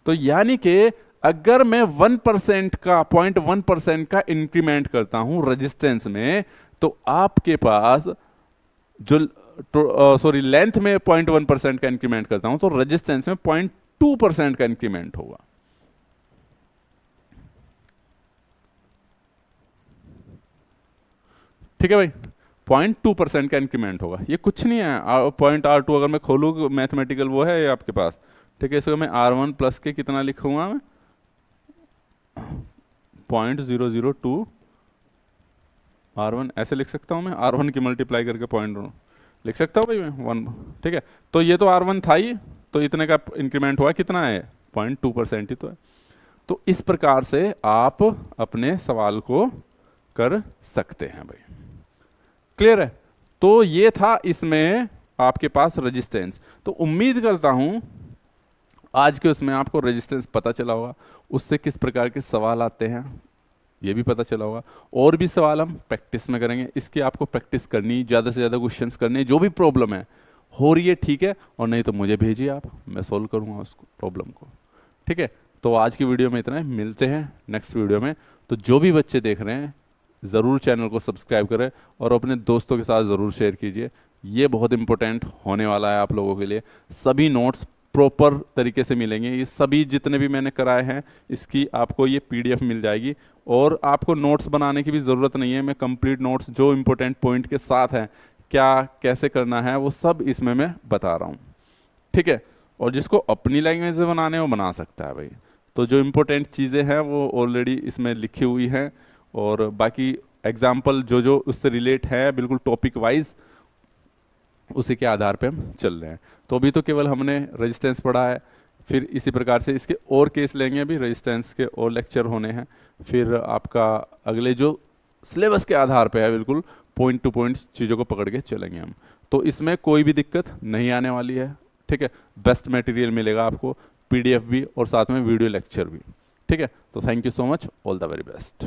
तो यानी कि अगर मैं 1% का 0.1% का इंक्रीमेंट करता हूं रेजिस्टेंस में, तो आपके पास जो सॉरी लेंथ में 0.1% का इंक्रीमेंट करता हूं, तो रेजिस्टेंस में 0.2% का इंक्रीमेंट होगा। ठीक है भाई, 0.2% का इंक्रीमेंट होगा, ये कुछ नहीं है। पॉइंट R2 अगर मैं खोलूँ मैथमेटिकल वो है आपके पास, ठीक है। इसको मैं R1 प्लस के कितना लिखूंगा मैं 0.002 R1 ऐसे लिख सकता हूँ मैं, R1 की मल्टीप्लाई करके पॉइंट लिख सकता हूँ भाई मैं 1, ठीक है। तो ये तो R1 था ही, तो इतने का इंक्रीमेंट हुआ, कितना है 0.2% ही तो है। तो इस प्रकार से आप अपने सवाल को कर सकते हैं भाई, क्लियर है। तो ये था इसमें आपके पास रेजिस्टेंस। तो उम्मीद करता हूं आज के उसमें आपको रेजिस्टेंस पता चला होगा, उससे किस प्रकार के सवाल आते हैं ये भी पता चला होगा। और भी सवाल हम प्रैक्टिस में करेंगे, इसकी आपको प्रैक्टिस करनी, ज़्यादा से ज़्यादा क्वेश्चंस करने, जो भी प्रॉब्लम है हो रही है ठीक है, और नहीं तो मुझे भेजिए आप, मैं सोल्व करूँगा उस प्रॉब्लम को, ठीक है। तो आज की वीडियो में इतना है, मिलते हैं नेक्स्ट वीडियो में। तो जो भी बच्चे देख रहे हैं ज़रूर चैनल को सब्सक्राइब करें और अपने दोस्तों के साथ ज़रूर शेयर कीजिए, ये बहुत इंपॉर्टेंट होने वाला है आप लोगों के लिए। सभी नोट्स प्रॉपर तरीके से मिलेंगे, ये सभी जितने भी मैंने कराए हैं इसकी आपको ये PDF मिल जाएगी, और आपको नोट्स बनाने की भी ज़रूरत नहीं है। मैं कंप्लीट नोट्स जो इम्पोर्टेंट पॉइंट के साथ हैं, क्या कैसे करना है वो सब इसमें मैं बता रहा हूँ, ठीक है। और जिसको अपनी लैंग्वेज में बनाने हैं वो बना सकता है भाई। तो जो इम्पोर्टेंट चीज़ें हैं वो ऑलरेडी इसमें लिखी हुई हैं, और बाकी एग्जाम्पल जो जो उससे रिलेट है बिल्कुल टॉपिक वाइज, उसी के आधार पे हम चल रहे हैं। तो अभी तो केवल हमने रेजिस्टेंस पढ़ा है, फिर इसी प्रकार से इसके और केस लेंगे, अभी रेजिस्टेंस के और लेक्चर होने हैं, फिर आपका अगले जो सिलेबस के आधार पे है बिल्कुल पॉइंट टू पॉइंट चीज़ों को पकड़ के चलेंगे हम। तो इसमें कोई भी दिक्कत नहीं आने वाली है, ठीक है। बेस्ट मटेरियल मिलेगा आपको, PDF भी और साथ में वीडियो लेक्चर भी, ठीक है। तो thank you so much, all the very best.